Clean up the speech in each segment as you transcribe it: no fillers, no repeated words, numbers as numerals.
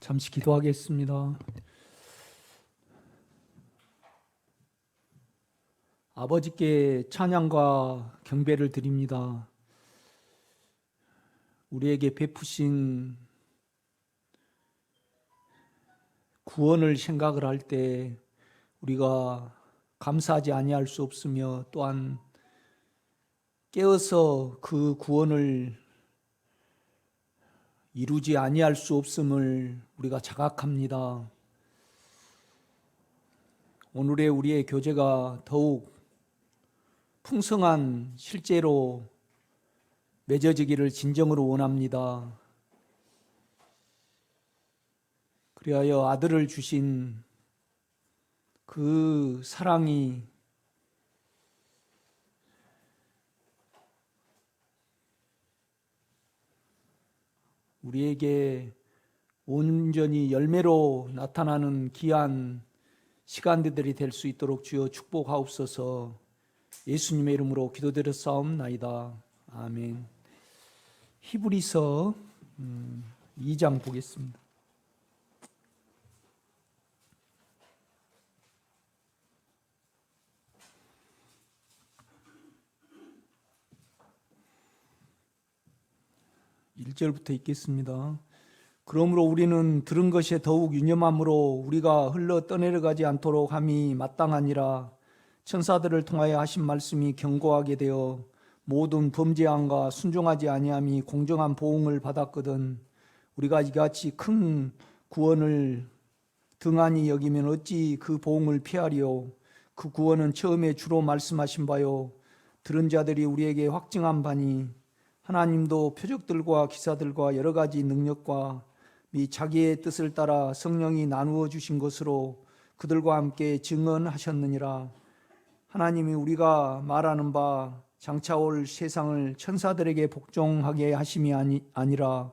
잠시 기도하겠습니다. 아버지께 찬양과 경배를 드립니다. 우리에게 베푸신 구원을 생각을 할 때 우리가 감사하지 아니할 수 없으며, 또한 깨어서 그 구원을 이루지 아니할 수 없음을 우리가 자각합니다. 오늘의 우리의 교제가 더욱 풍성한 실제로 맺어지기를 진정으로 원합니다. 그리하여 아들을 주신 그 사랑이 우리에게 온전히 열매로 나타나는 귀한 시간들이 될 수 있도록 주여 축복하옵소서. 예수님의 이름으로 기도드렸사옵나이다. 아멘. 히브리서 2장 보겠습니다. (1절부터) 읽겠습니다. 그러므로 우리는 들은 것에 더욱 유념함으로 우리가 흘러 떠내려가지 않도록 함이 마땅하니라. 천사들을 통하여 하신 말씀이 견고하게 되어 모든 범죄함과 순종하지 아니함이 공정한 보응을 받았거든. 우리가 이같이 큰 구원을 등한히 여기면 어찌 그 보응을 피하리요. 그 구원은 처음에 주로 말씀하신 바요 들은 자들이 우리에게 확증한 바니, 하나님도 표적들과 기사들과 여러 가지 능력과 및 자기의 뜻을 따라 성령이 나누어 주신 것으로 그들과 함께 증언하셨느니라. 하나님이 우리가 말하는 바 장차 올 세상을 천사들에게 복종하게 하심이 아니라,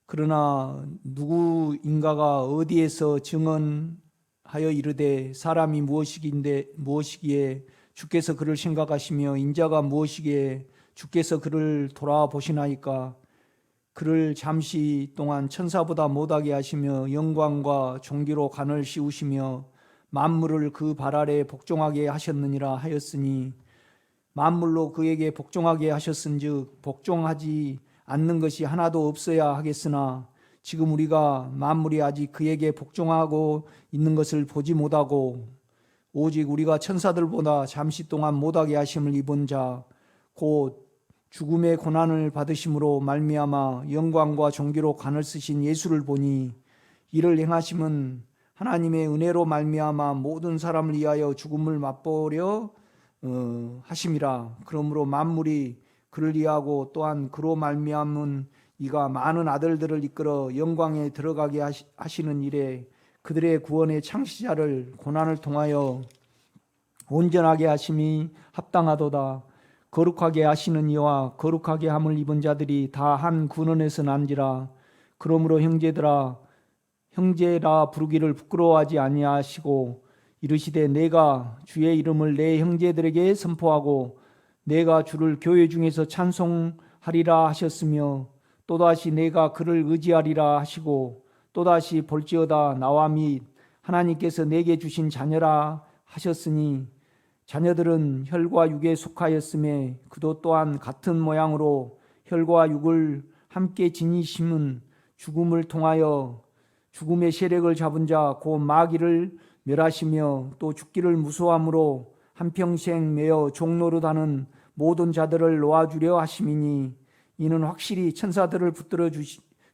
그러나 누구인가가 어디에서 증언하여 이르되 사람이 무엇이기에 주께서 그를 생각하시며 인자가 무엇이기에 주께서 그를 돌아보시나이까. 그를 잠시 동안 천사보다 못하게 하시며 영광과 존귀로 간을 씌우시며 만물을 그 발 아래 복종하게 하셨느니라 하였으니, 만물로 그에게 복종하게 하셨은즉 복종하지 않는 것이 하나도 없어야 하겠으나, 지금 우리가 만물이 아직 그에게 복종하고 있는 것을 보지 못하고 오직 우리가 천사들보다 잠시 동안 못하게 하심을 입은 자 곧 죽음의 고난을 받으심으로 말미암아 영광과 존귀로 간을 쓰신 예수를 보니, 이를 행하심은 하나님의 은혜로 말미암아 모든 사람을 위하여 죽음을 맛보려 하심이라. 그러므로 만물이 그를 위하고 또한 그로 말미암은 이가 많은 아들들을 이끌어 영광에 들어가게 하시는 일에 그들의 구원의 창시자를 고난을 통하여 온전하게 하심이 합당하도다. 거룩하게 하시는 이와 거룩하게 함을 입은 자들이 다 한 근원에서 난지라. 그러므로 형제라 부르기를 부끄러워하지 아니하시고 이르시되 내가 주의 이름을 내 형제들에게 선포하고 내가 주를 교회 중에서 찬송하리라 하셨으며, 또다시 내가 그를 의지하리라 하시고, 또다시 볼지어다 나와 및 하나님께서 내게 주신 자녀라 하셨으니, 자녀들은 혈과 육에 속하였음에 그도 또한 같은 모양으로 혈과 육을 함께 지니심은 죽음을 통하여 죽음의 세력을 잡은 자 곧 마귀를 멸하시며, 또 죽기를 무서워함으로 한평생 매어 종노릇하는 모든 자들을 놓아주려 하심이니, 이는 확실히 천사들을 붙들어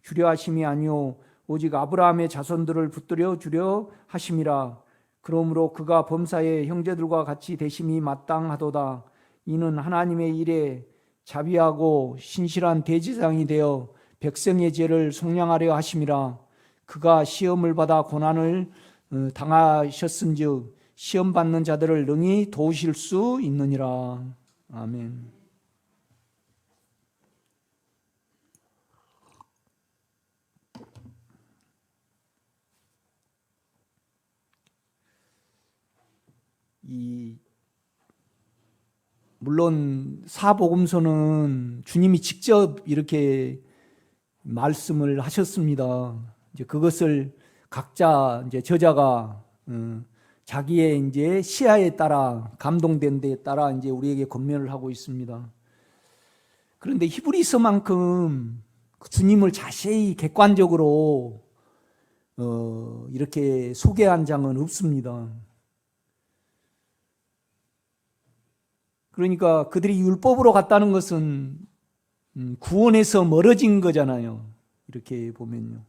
주려 하심이 아니요 오직 아브라함의 자손들을 붙들어 주려 하심이라. 그러므로 그가 범사의 형제들과 같이 되심이 마땅하도다. 이는 하나님의 일에 자비하고 신실한 대제사장이 되어 백성의 죄를 속량하려 하심이라. 그가 시험을 받아 고난을 당하셨은즉 시험 받는 자들을 능히 도우실 수 있느니라. 아멘. 물론 사복음서는 주님이 직접 이렇게 말씀을 하셨습니다. 이제 그것을 각자 이제 저자가 자기의 이제 시야에 따라 감동된 데에 따라 이제 우리에게 권면을 하고 있습니다. 그런데 히브리서만큼 주님을 자세히 객관적으로 이렇게 소개한 장은 없습니다. 그러니까 그들이 율법으로 갔다는 것은 구원에서 멀어진 거잖아요. 이렇게 보면요.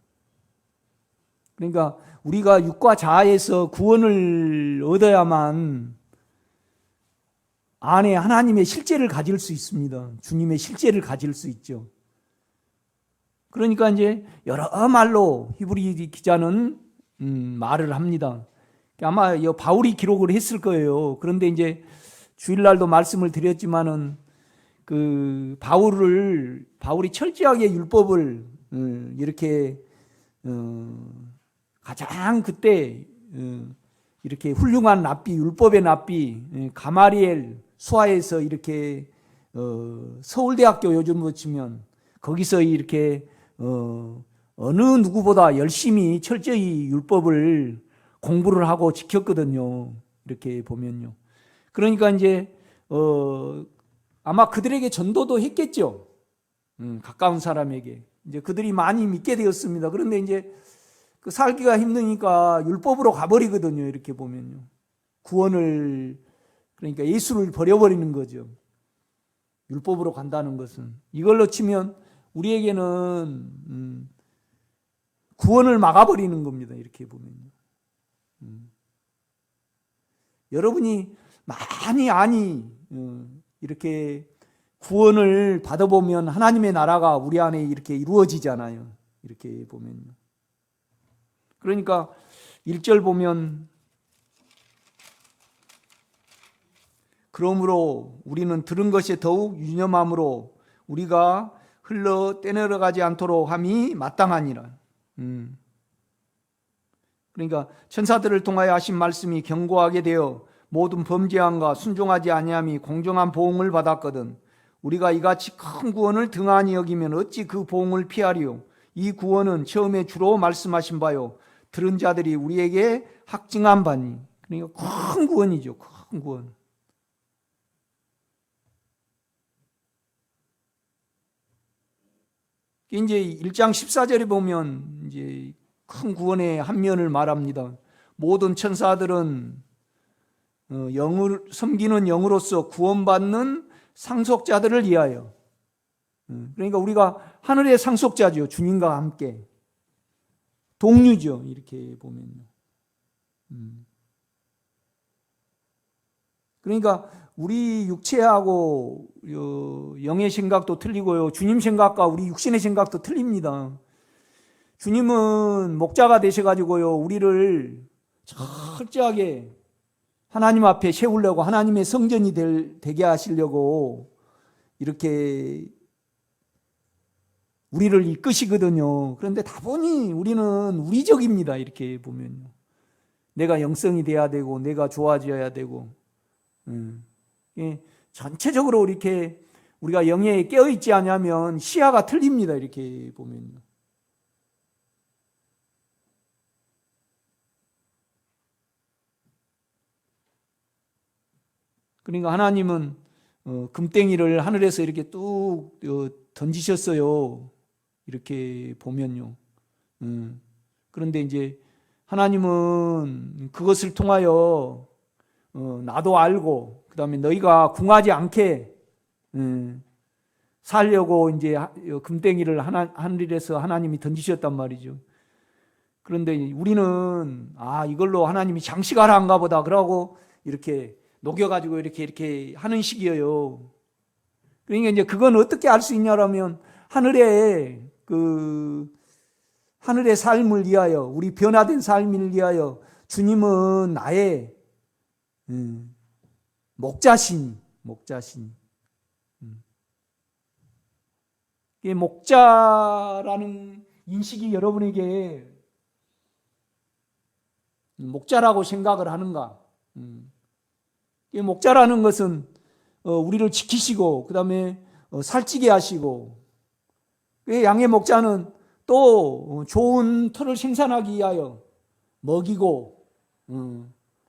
그러니까 우리가 육과 자아에서 구원을 얻어야만 안에 하나님의 실제를 가질 수 있습니다. 주님의 실제를 가질 수 있죠. 그러니까 이제 여러 말로 히브리 기자는 말을 합니다. 아마 바울이 기록을 했을 거예요. 그런데 이제 주일날도 말씀을 드렸지만은 그 바울이 철저하게 율법을 이렇게 가장 그때 이렇게 훌륭한 랍비, 율법의 랍비 가마리엘 수하에서 이렇게 서울대학교 요즘으로 치면 거기서 이렇게 어느 누구보다 열심히 철저히 율법을 공부를 하고 지켰거든요. 이렇게 보면요. 그러니까 이제 아마 그들에게 전도도 했겠죠. 가까운 사람에게 이제 그들이 많이 믿게 되었습니다. 그런데 이제 그 살기가 힘드니까 율법으로 가버리거든요. 이렇게 보면요. 구원을 그러니까 예수를 버려버리는 거죠. 율법으로 간다는 것은 이걸로 치면 우리에게는 구원을 막아버리는 겁니다. 이렇게 보면요. 여러분이 많이 이렇게 구원을 받아보면 하나님의 나라가 우리 안에 이렇게 이루어지잖아요. 이렇게 보면요. 그러니까 1절 보면 그러므로 우리는 들은 것이 더욱 유념함으로 우리가 흘러 떼내려가지 않도록 함이 마땅하니라. 그러니까 천사들을 통하여 하신 말씀이 견고하게 되어 모든 범죄함과 순종하지 아니함이 공정한 보응을 받았거든 우리가 이같이 큰 구원을 등한히 여기면 어찌 그 보응을 피하리요. 이 구원은 처음에 주로 말씀하신 바요 들은 자들이 우리에게 확증한 바니. 그러니까 큰 구원이죠. 큰 구원. 이제 1장 14절에 보면 이제 큰 구원의 한 면을 말합니다. 모든 천사들은 영을 섬기는 영으로서 구원받는 상속자들을 위하여. 그러니까 우리가 하늘의 상속자죠. 주님과 함께. 동류죠. 이렇게 보면요. 그러니까 우리 육체하고 영의 생각도 틀리고요. 주님 생각과 우리 육신의 생각도 틀립니다. 주님은 목자가 되셔가지고요. 우리를 철저하게 하나님 앞에 세우려고 하나님의 성전이 되게 하시려고 이렇게 우리를 이끄시거든요. 그런데 다분히 우리는 우리적입니다. 이렇게 보면요. 내가 영성이 돼야 되고 내가 좋아져야 되고 전체적으로 이렇게 우리가 영에 깨어있지 않으면 시야가 틀립니다. 이렇게 보면요. 그러니까 하나님은 금덩이를 하늘에서 이렇게 뚝 던지셨어요. 이렇게 보면요. 그런데 이제 하나님은 그것을 통하여 나도 알고 그다음에 너희가 궁하지 않게 살려고 이제 금덩이를 하늘에서 하나님이 던지셨단 말이죠. 그런데 우리는 이걸로 하나님이 장식하라 한가 보다 그러고 이렇게 녹여가지고 이렇게 하는 식이에요. 그러니까 이제 그건 어떻게 알 수 있냐라면 하늘의 삶을 위하여 우리 변화된 삶을 위하여 주님은 나의 목자신. 이 목자라는 인식이 여러분에게 목자라고 생각을 하는가? 이 목자라는 것은 우리를 지키시고 그 다음에 살찌게 하시고 양의 목자는 또 좋은 털을 생산하기 위하여 먹이고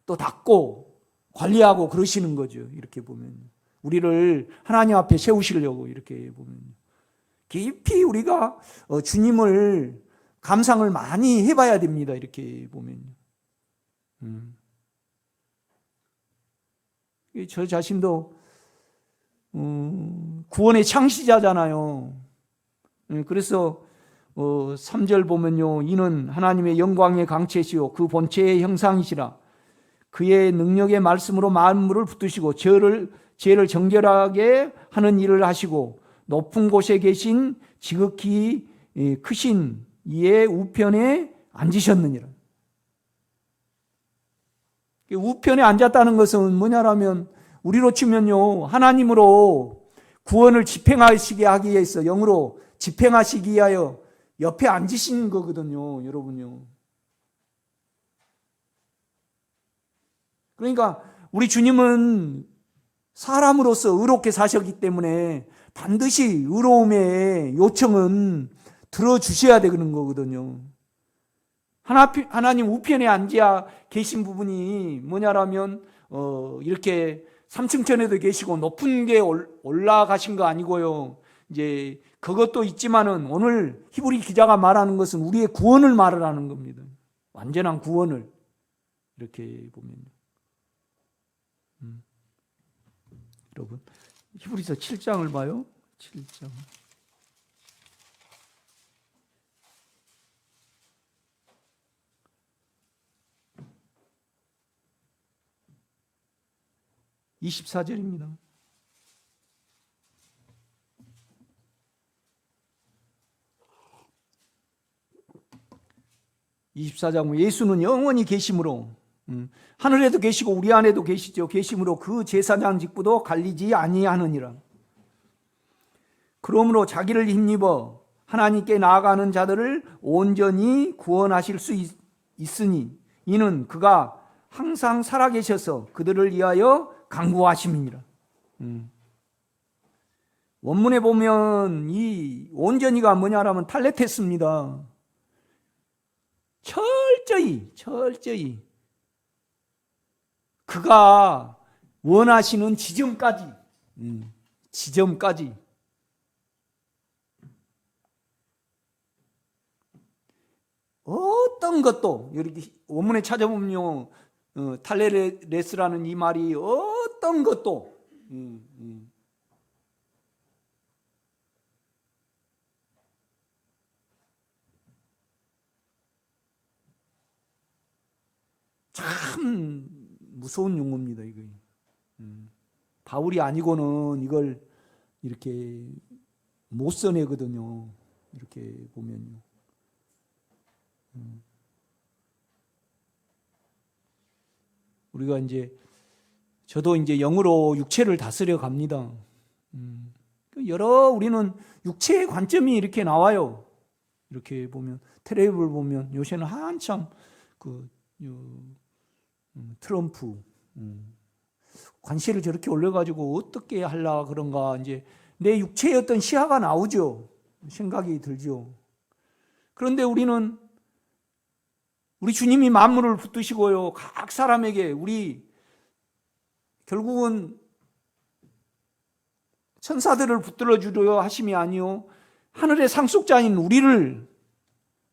또 닦고 관리하고 그러시는 거죠. 이렇게 보면 우리를 하나님 앞에 세우시려고 이렇게 보면 깊이 우리가 주님을 감상을 많이 해봐야 됩니다. 이렇게 보면 저 자신도 구원의 창시자잖아요. 그래서 3절 보면요, 이는 하나님의 영광의 강체시요 그 본체의 형상이시라. 그의 능력의 말씀으로 만물을 붙드시고 죄를 정결하게 하는 일을 하시고 높은 곳에 계신 지극히 크신 이의 우편에 앉으셨느니라. 우편에 앉았다는 것은 뭐냐라면 우리로 치면요, 하나님으로 구원을 집행하시게 하기 위해서, 영으로 집행하시기 위하여 옆에 앉으신 거거든요, 여러분요. 그러니까 우리 주님은 사람으로서 의롭게 사셨기 때문에 반드시 의로움의 요청은 들어주셔야 되는 거거든요. 하나님 우편에 앉아 계신 부분이 뭐냐라면 이렇게 삼층천에도 계시고 높은 게 올라가신 거 아니고요. 이제 그것도 있지만은 오늘 히브리 기자가 말하는 것은 우리의 구원을 말하는 겁니다. 완전한 구원을 이렇게 보면 여러분 히브리서 7장을 봐요. 7장. (24절입니다) 24장 예수는 영원히 계심으로 하늘에도 계시고 우리 안에도 계시죠. 계심으로 그 제사장 직분도 갈리지 아니하느니라. 그러므로 자기를 힘입어 하나님께 나아가는 자들을 온전히 구원하실 수 있으니 이는 그가 항상 살아계셔서 그들을 위하여 간구하심이니라. 원문에 보면 이 온전히가 뭐냐라면 탈레테스입니다. 철저히 그가 원하시는 지점까지 어떤 것도 이렇게 원문에 찾아보면요, 탈레레스라는 이 말이 어떤 것도 참 무서운 용어입니다. 이거 바울이 아니고는 이걸 이렇게 못 써내거든요. 이렇게 보면요. 우리가 저도 이제 영으로 육체를 다스려 갑니다. 우리는 육체의 관점이 이렇게 나와요. 이렇게 보면 텔레비를 보면 요새는 한참 트럼프 관세를 저렇게 올려가지고 어떻게 하려 그런가 내 육체의 어떤 시야가 나오죠. 생각이 들죠. 그런데 우리 주님이 만물을 붙드시고요, 각 사람에게 우리 결국은 천사들을 붙들어 주려 하심이 아니요 하늘의 상속자인 우리를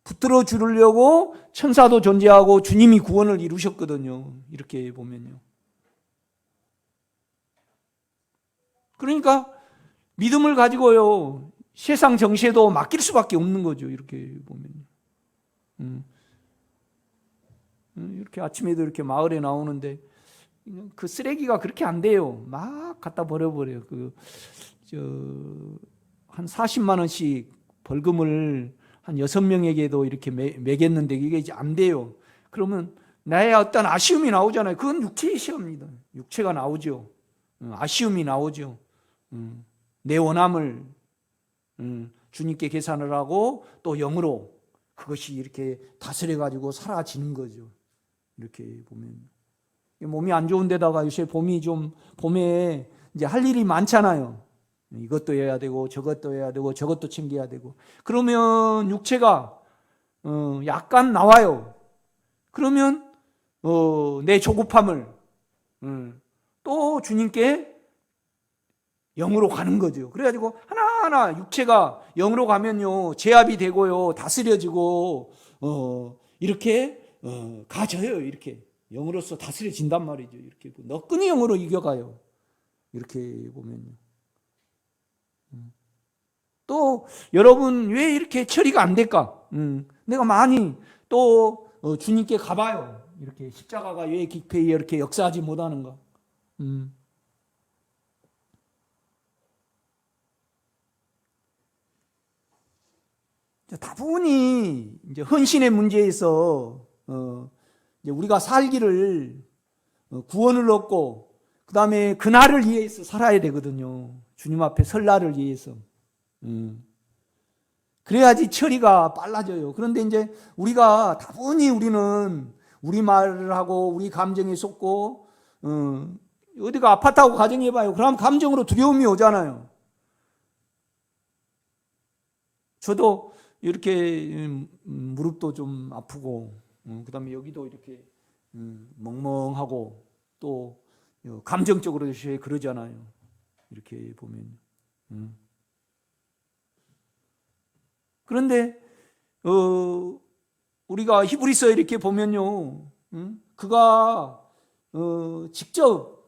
붙들어 주려고 천사도 존재하고 주님이 구원을 이루셨거든요. 이렇게 보면요. 그러니까 믿음을 가지고요 세상 정세도 맡길 수밖에 없는 거죠. 이렇게 보면요. 이렇게 아침에도 이렇게 마을에 나오는데 그 쓰레기가 그렇게 안 돼요. 막 갖다 버려버려요. 한 40만 원씩 벌금을 한 6명에게도 이렇게 매겼는데 이게 이제 안 돼요. 그러면 나의 어떤 아쉬움이 나오잖아요. 그건 육체의 시험입니다. 육체가 나오죠. 아쉬움이 나오죠. 내 원함을 주님께 계산을 하고 또 영으로 그것이 이렇게 다스려가지고 사라지는 거죠. 이렇게 보면 몸이 안 좋은 데다가 요새 봄에 이제 할 일이 많잖아요. 이것도 해야 되고 저것도 해야 되고 저것도 챙겨야 되고 그러면 육체가 약간 나와요. 그러면 내 조급함을 또 주님께 영으로 가는 거죠. 그래가지고 하나하나 육체가 영으로 가면요 제압이 되고요 다스려지고 이렇게 가져요. 이렇게 영으로서 다스려진단 말이죠. 이렇게 너끈히 영으로 이겨가요. 이렇게 보면요. 또 여러분 왜 이렇게 처리가 안 될까? 내가 많이 또 주님께 가봐요. 이렇게 십자가가 왜 기꺼이 이렇게 역사하지 못하는가? 다분히 이제 헌신의 문제에서 이제 우리가 살기를 구원을 얻고 그 다음에 그날을 위해서 살아야 되거든요. 주님 앞에 설 날을 위해서. 그래야지 처리가 빨라져요. 그런데 이제 우리가 다분히 우리는 우리 말을 하고 우리 감정에 속고 어디가 아팠다고 가정해봐요. 그럼 감정으로 두려움이 오잖아요. 저도 이렇게 무릎도 좀 아프고 그 다음에 여기도 이렇게 멍멍하고 또 감정적으로 그러잖아요. 이렇게 보면. 그런데 우리가 히브리서에 이렇게 보면요, 그가 직접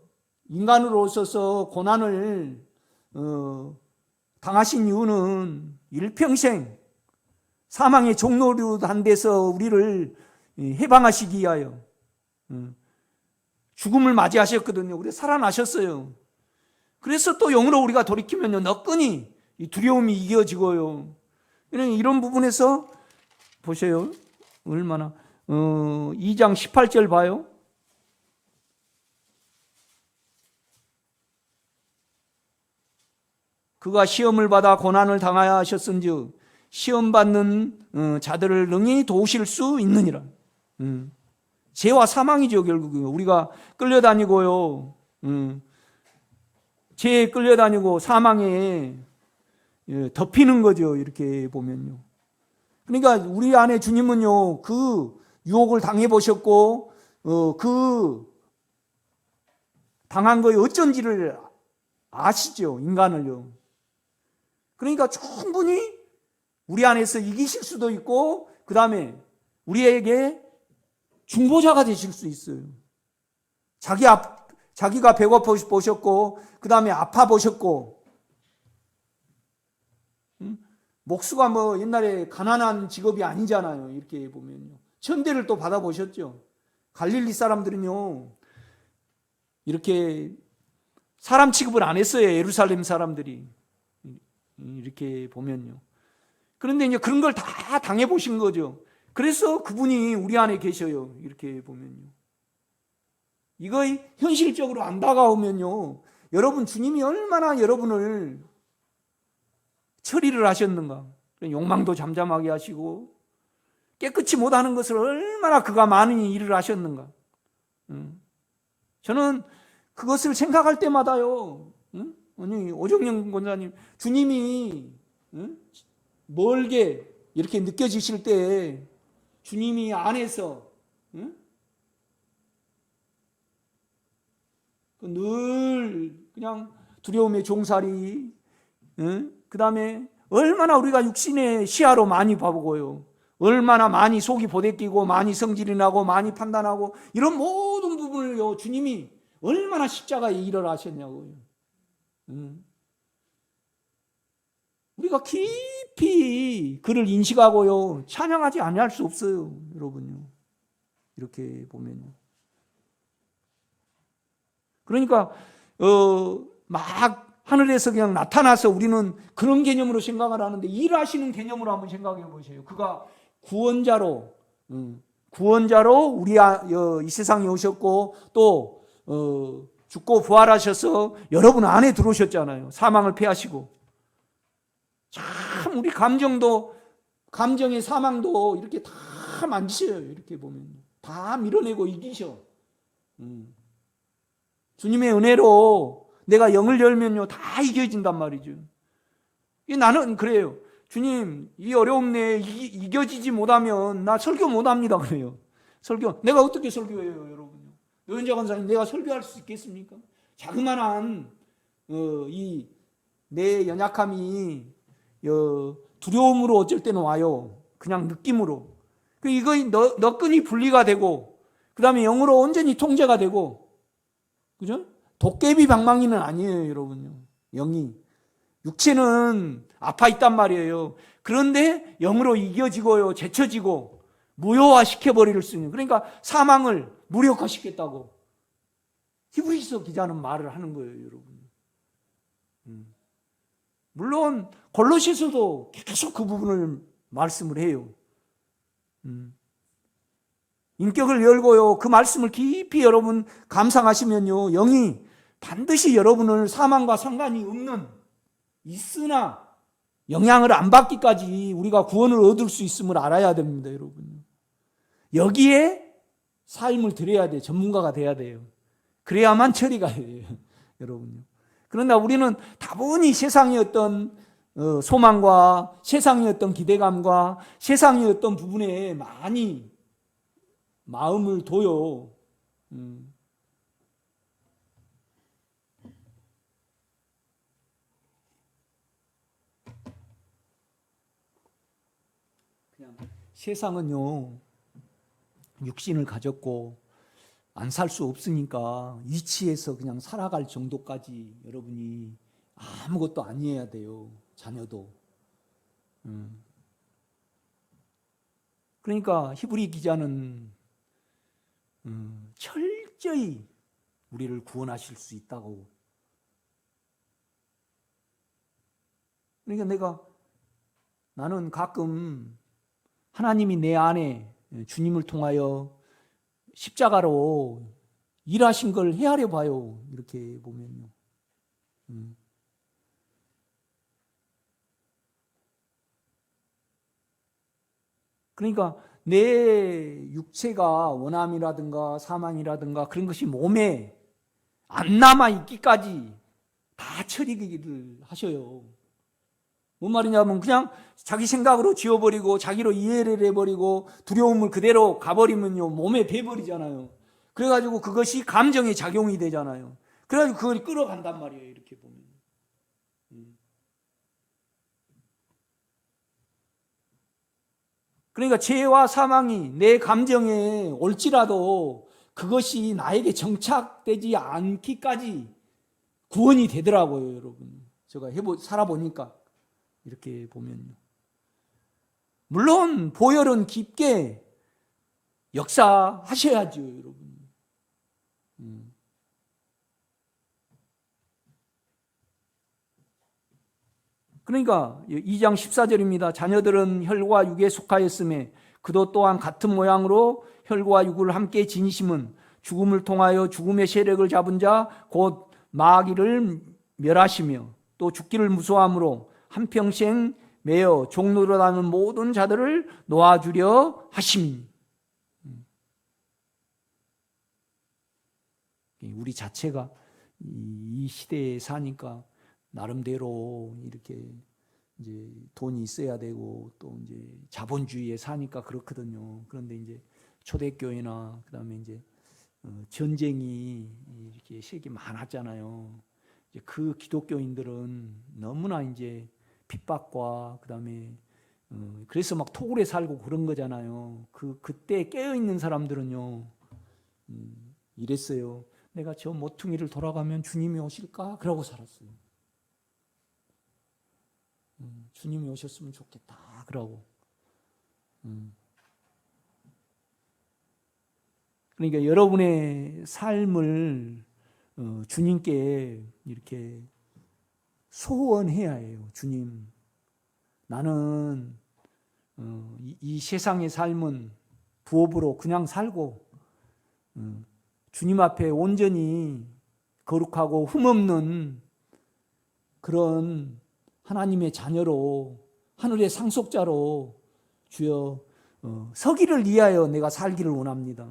인간으로 오셔서 고난을 당하신 이유는 일평생 사망의 종로로 한 데서 우리를 해방하시기 위하여 죽음을 맞이하셨거든요. 그래서 살아나셨어요. 그래서 또 영으로 우리가 돌이키면요 너끈히 이 두려움이 이겨지고요. 이런 부분에서 보세요. 얼마나 2장 18절 봐요. 그가 시험을 받아 고난을 당하여 하셨은즉 시험 받는 자들을 능히 도우실 수 있느니라. 죄와 사망이죠. 결국은 우리가 끌려다니고요. 죄에 끌려다니고 사망에 덮이는 거죠. 이렇게 보면요. 그러니까 우리 안에 주님은요 그 유혹을 당해보셨고 그 당한 거에 어쩐지를 아시죠. 인간을요. 그러니까 충분히 우리 안에서 이기실 수도 있고 그 다음에 우리에게 중보자가 되실 수 있어요. 자기가 배고파 보셨고 그 다음에 아파 보셨고 목수가 뭐 옛날에 가난한 직업이 아니잖아요. 이렇게 보면요. 천대를 또 받아보셨죠. 갈릴리 사람들은요 이렇게 사람 취급을 안 했어요. 예루살렘 사람들이. 이렇게 보면요. 그런데 이제 그런 걸 다 당해보신 거죠. 그래서 그분이 우리 안에 계셔요. 이렇게 보면요. 이거 현실적으로 안 다가오면요. 여러분 주님이 얼마나 여러분을 처리를 하셨는가. 욕망도 잠잠하게 하시고 깨끗이 못하는 것을 얼마나 그가 많은 일을 하셨는가. 저는 그것을 생각할 때마다요. 아니 오정영 권사님 주님이 멀게 이렇게 느껴지실 때 주님이 안에서 늘 그냥 두려움의 종살이 그 다음에 얼마나 우리가 육신의 시야로 많이 봐보고요. 얼마나 많이 속이 보대끼고 많이 성질이 나고 많이 판단하고 이런 모든 부분을요 주님이 얼마나 십자가에 일을 하셨냐고요. 우리가 깊이 그를 인식하고요 찬양하지 아니할 수 없어요. 여러분요. 이렇게 보면요. 그러니까 막 하늘에서 그냥 나타나서 우리는 그런 개념으로 생각을 하는데 일하시는 개념으로 한번 생각해 보세요. 그가 구원자로 우리 이 세상에 오셨고 또 죽고 부활하셔서 여러분 안에 들어오셨잖아요. 사망을 패하시고. 참 우리 감정의 사망도 이렇게 다 만지셔요. 이렇게 보면 다 밀어내고 이기셔. 주님의 은혜로 내가 영을 열면요 다 이겨진단 말이죠. 나는 그래요. 주님, 이 어려움 내에 이겨지지 못하면 나 설교 못합니다. 그래요. 설교 내가 어떻게 설교해요, 여러분요? 노현자 권사님, 내가 설교할 수 있겠습니까? 자그마한 이 내 연약함이 두려움으로 어쩔 때는 와요. 그냥 느낌으로. 이거 너끈히 분리가 되고, 그 다음에 영으로 온전히 통제가 되고, 그죠? 도깨비 방망이는 아니에요, 여러분요. 영이. 육체는 아파 있단 말이에요. 그런데 영으로 이겨지고요, 제쳐지고, 무효화시켜버릴 수 있는. 그러니까 사망을 무력화시켰다고 히브리서 기자는 말을 하는 거예요, 여러분. 물론 골로새서도 계속 그 부분을 말씀을 해요. 인격을 열고요, 그 말씀을 깊이 여러분 감상하시면요, 영이 반드시 여러분을 사망과 상관이 없는, 있으나 영향을 안 받기까지 우리가 구원을 얻을 수 있음을 알아야 됩니다, 여러분. 여기에 삶을 들여야 돼요. 전문가가 돼야 돼요. 그래야만 처리가 돼요, 여러분요. 그러나 우리는 다분히 세상의 어떤 소망과 세상의 어떤 기대감과 세상의 어떤 부분에 많이 마음을 둬요. 그냥 세상은요, 육신을 가졌고 안 살 수 없으니까 이치해서 그냥 살아갈 정도까지 여러분이 아무것도 아니어야 돼요, 자녀도. 그러니까 히브리 기자는 철저히 우리를 구원하실 수 있다고. 그러니까 나는 가끔 하나님이 내 안에 주님을 통하여 십자가로 일하신 걸 헤아려 봐요, 이렇게 보면요. 그러니까 내 육체가 원함이라든가 사망이라든가 그런 것이 몸에 안 남아 있기까지 다 처리를 하셔요. 뭔 말이냐면 그냥 자기 생각으로 지워버리고 자기로 이해를 해버리고 두려움을 그대로 가버리면요, 몸에 배버리잖아요. 그래가지고 그것이 감정의 작용이 되잖아요. 그래가지고 그걸 끌어간단 말이에요, 이렇게 보면. 그러니까 죄와 사망이 내 감정에 올지라도 그것이 나에게 정착되지 않기까지 구원이 되더라고요, 여러분. 제가 살아보니까 이렇게 보면요. 물론 보혈은 깊게 역사하셔야죠, 여러분. 그러니까 2장 14절입니다. 자녀들은 혈과 육에 속하였음에 그도 또한 같은 모양으로 혈과 육을 함께 지니심은 죽음을 통하여 죽음의 세력을 잡은 자 곧 마귀를 멸하시며 또 죽기를 무서워함으로 한평생 매여 종노릇하는 모든 자들을 놓아주려 하심이니. 우리 자체가 이 시대에 사니까 나름대로 이렇게 이제 돈이 있어야 되고 또 이제 자본주의에 사니까 그렇거든요. 그런데 이제 초대교회나 그다음에 이제 전쟁이 이렇게 세계 많았잖아요. 이제 그 기독교인들은 너무나 이제 핍박과 그다음에 그래서 막 토굴에 살고 그런 거잖아요. 그때 깨어 있는 사람들은요, 이랬어요. 내가 저 모퉁이를 돌아가면 주님이 오실까? 그러고 살았어요. 주님이 오셨으면 좋겠다. 그러고. 그러니까 여러분의 삶을 주님께 이렇게 소원해야 해요. 주님, 나는 이 세상의 삶은 부업으로 그냥 살고 주님 앞에 온전히 거룩하고 흠없는 그런 하나님의 자녀로, 하늘의 상속자로 주여 서기를 위하여 내가 살기를 원합니다.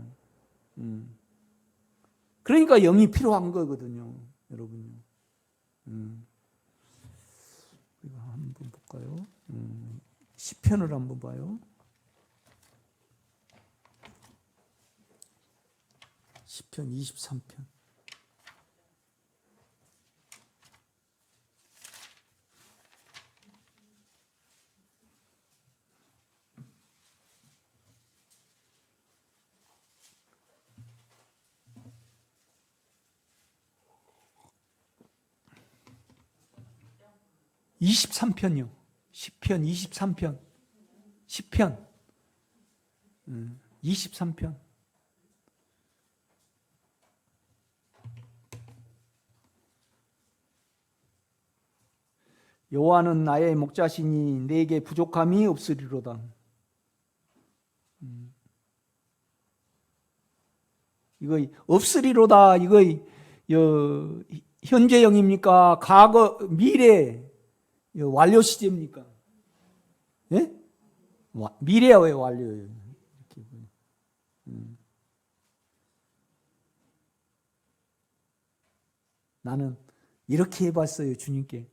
그러니까 영이 필요한 거거든요, 여러분. 이거 한번 볼까요? 시편을 한번 봐요. 시편 23편. (23편이요) 시편 23편. 시편 23편. 여호와는 나의 목자시니 내게 부족함이 없으리로다. 이거 없으리로다. 이거 현재형입니까? 과거, 미래 완료 시제입니까? 예? 미래의 완료예요. 나는 이렇게 해봤어요. 주님께.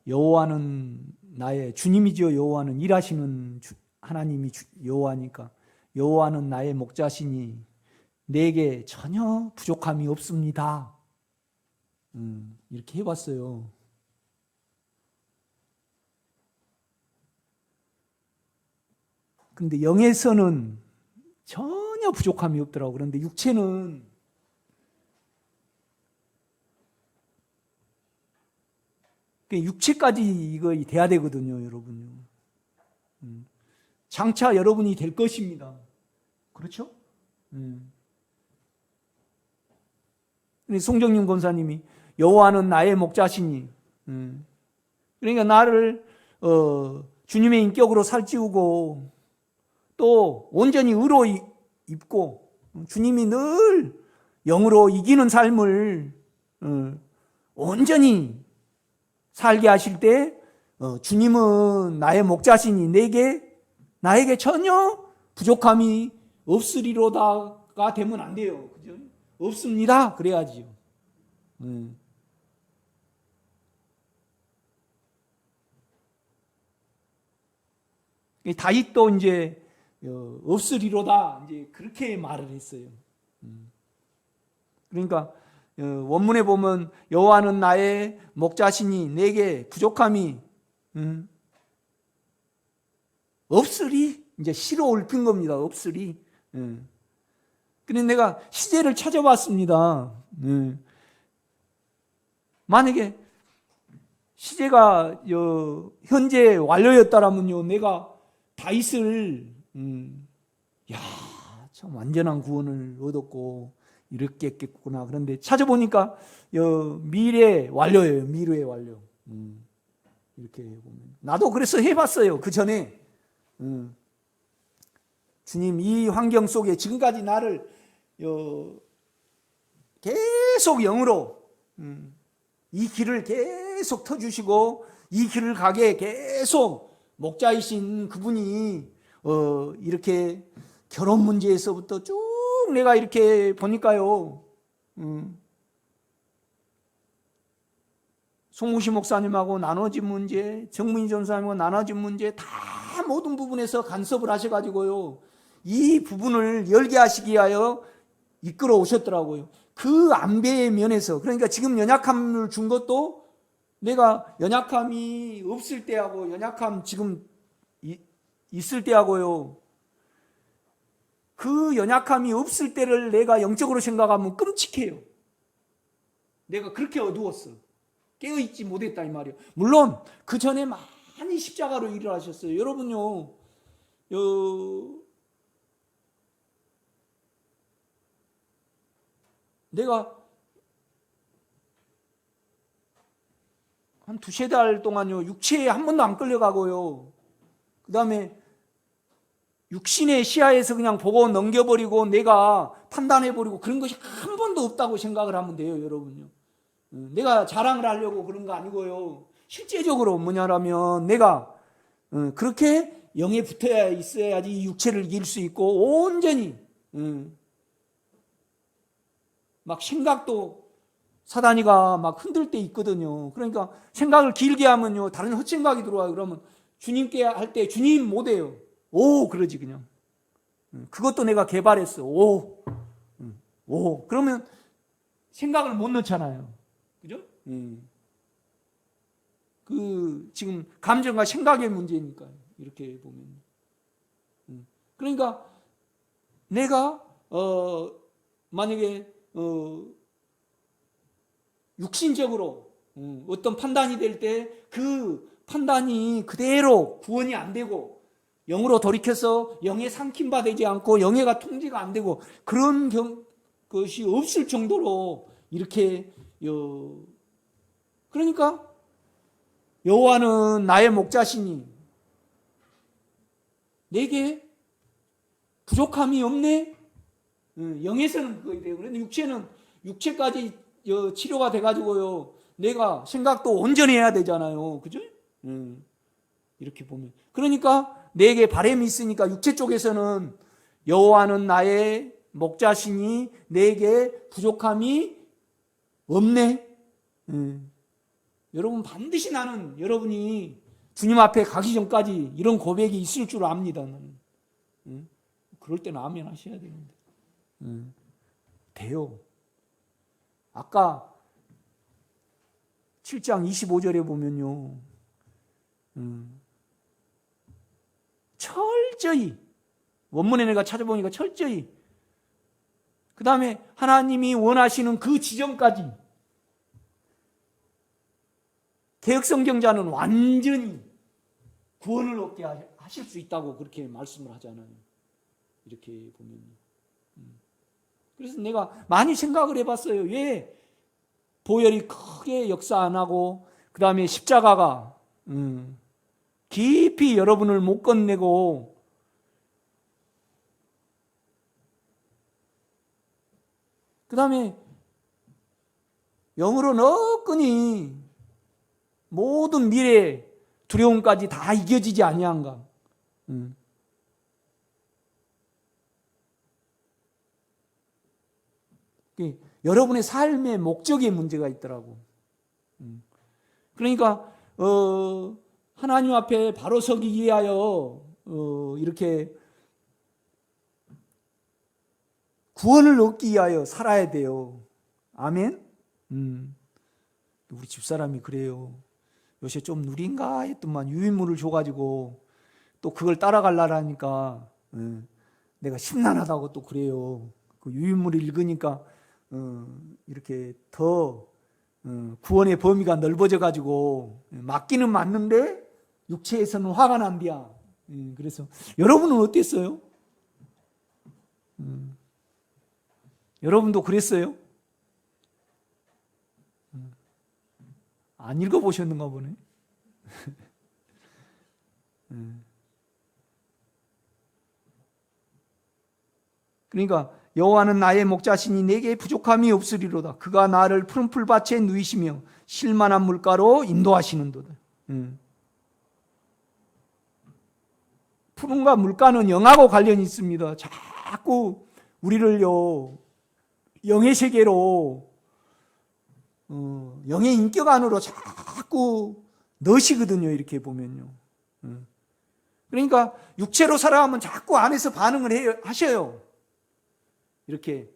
여호와는 나의 주님이죠. 여호와는 일하시는 하나님이 여호와니까. 여호와는 나의 목자시니 내게 전혀 부족함이 없습니다. 이렇게 해봤어요. 그런데 영에서는 전혀 부족함이 없더라고. 그런데 육체는 육체까지 이거 돼야 되거든요, 여러분요. 장차 여러분이 될 것입니다. 그렇죠? 송정윤 권사님이 여호와는 나의 목자시니, 그러니까 나를 주님의 인격으로 살찌우고 또 온전히 의로 입고 주님이 늘 영으로 이기는 삶을 온전히 살게 하실 때 주님은 나의 목자시니 나에게 전혀 부족함이 없으리로다가 되면 안 돼요. 그죠? 없습니다. 그래야지요. 다윗도 이제 없으리로다 이제 그렇게 말을 했어요. 그러니까 원문에 보면 여호와는 나의 목자시니 내게 부족함이 없으리 이제 시로 옮긴 겁니다. 없으리. 그런데 내가 시제를 찾아봤습니다. 만약에 시제가 현재 완료였다라면요, 내가 다윗을 참 완전한 구원을 얻었고 이렇게 했겠구나. 그런데 찾아보니까 미래 완료예요. 미래의 완료. 이렇게 보면 나도 그래서 해봤어요. 그 전에 주님 이 환경 속에 지금까지 나를 계속 영으로 이 길을 계속 터주시고 이 길을 가게 계속 목자이신 그분이 이렇게 결혼 문제에서부터 쭉 내가 이렇게 보니까요, 송무시 목사님하고 나눠진 문제, 정문희 전사님하고 나눠진 문제 다 모든 부분에서 간섭을 하셔가지고요, 이 부분을 열게 하시기 위하여 이끌어 오셨더라고요. 그 안배의 면에서. 그러니까 지금 연약함을 준 것도 내가 연약함이 없을 때하고 연약함 지금 있을 때하고요, 그 연약함이 없을 때를 내가 영적으로 생각하면 끔찍해요. 내가 그렇게 어두웠어. 깨어있지 못했다 이 말이에요. 물론 그 전에 많이 십자가로 일을 하셨어요. 여러분요, 내가 한 두세 달 동안요, 육체에 한 번도 안 끌려가고요, 그 다음에 육신의 시야에서 그냥 보고 넘겨버리고 내가 판단해버리고 그런 것이 한 번도 없다고 생각을 하면 돼요, 여러분요. 내가 자랑을 하려고 그런 거 아니고요. 실제적으로 뭐냐라면 내가 그렇게 영에 붙어야 있어야지 이 육체를 이길 수 있고 온전히 막 생각도 사단이가 막 흔들 때 있거든요. 그러니까 생각을 길게 하면요, 다른 헛생각이 들어와요. 그러면 주님께 할 때 주님 못해요. 오 그러지 그냥. 그것도 내가 개발했어. 오, 오. 그러면 생각을 못 넣잖아요. 그죠? 그 지금 감정과 생각의 문제니까 이렇게 보면. 그러니까 내가 만약에 육신적으로 어떤 판단이 될 때 그 판단이 그대로 구원이 안 되고 영으로 돌이켜서 영에 삼킴바 되지 않고 영예가 통제가 안 되고 그런 것이 없을 정도로 이렇게 그러니까 여호와는 나의 목자시니 내게 부족함이 없네. 영에서는 그거에 돼요. 그런데 육체는 육체까지 치료가 돼가지고요. 내가 생각도 온전해야 되잖아요. 그죠? 이렇게 보면. 그러니까 내게 바람이 있으니까 육체 쪽에서는 여호와는 나의 목자시니 내게 부족함이 없네. 여러분 반드시 나는 여러분이 주님 앞에 가기 전까지 이런 고백이 있을 줄 압니다. 나는. 그럴 때는 아멘 하셔야 되는데. 돼요. 아까 7장 25절에 보면요. 철저히 원문에 내가 찾아보니까 철저히 그 다음에 하나님이 원하시는 그 지점까지 개혁성경자는 완전히 구원을 얻게 하실 수 있다고 그렇게 말씀을 하잖아요. 이렇게 보면. 그래서 내가 많이 생각을 해봤어요. 왜 보혈이 크게 역사 안 하고 그 다음에 십자가가 깊이 여러분을 못 건네고 그 다음에 영으로 너끈히 모든 미래 두려움까지 다 이겨지지 아니한가. 여러분의 삶의 목적에 문제가 있더라고. 그러니까 하나님 앞에 바로 서기 위하여 이렇게 구원을 얻기 위하여 살아야 돼요. 아멘. 우리 집사람이 그래요. 요새 좀 누린가 했더만 유인물을 줘가지고 또 그걸 따라가려니까 내가 심란하다고 또 그래요. 그 유인물을 읽으니까 이렇게 더 구원의 범위가 넓어져 가지고 맞기는 맞는데 육체에서는 화가 난비야. 그래서 여러분은 어땠어요? 여러분도 그랬어요? 안 읽어보셨는가 보네. 그러니까 여호와는 나의 목자시니 내게 부족함이 없으리로다. 그가 나를 푸른 풀밭에 누이시며 실만한 물가로 인도하시는도다. 푸른과 물가는 영하고 관련이 있습니다. 자꾸 우리를요 영의 세계로 영의 인격 안으로 자꾸 넣으시거든요. 이렇게 보면요. 그러니까 육체로 살아가면 자꾸 안에서 반응을 하셔요. 이렇게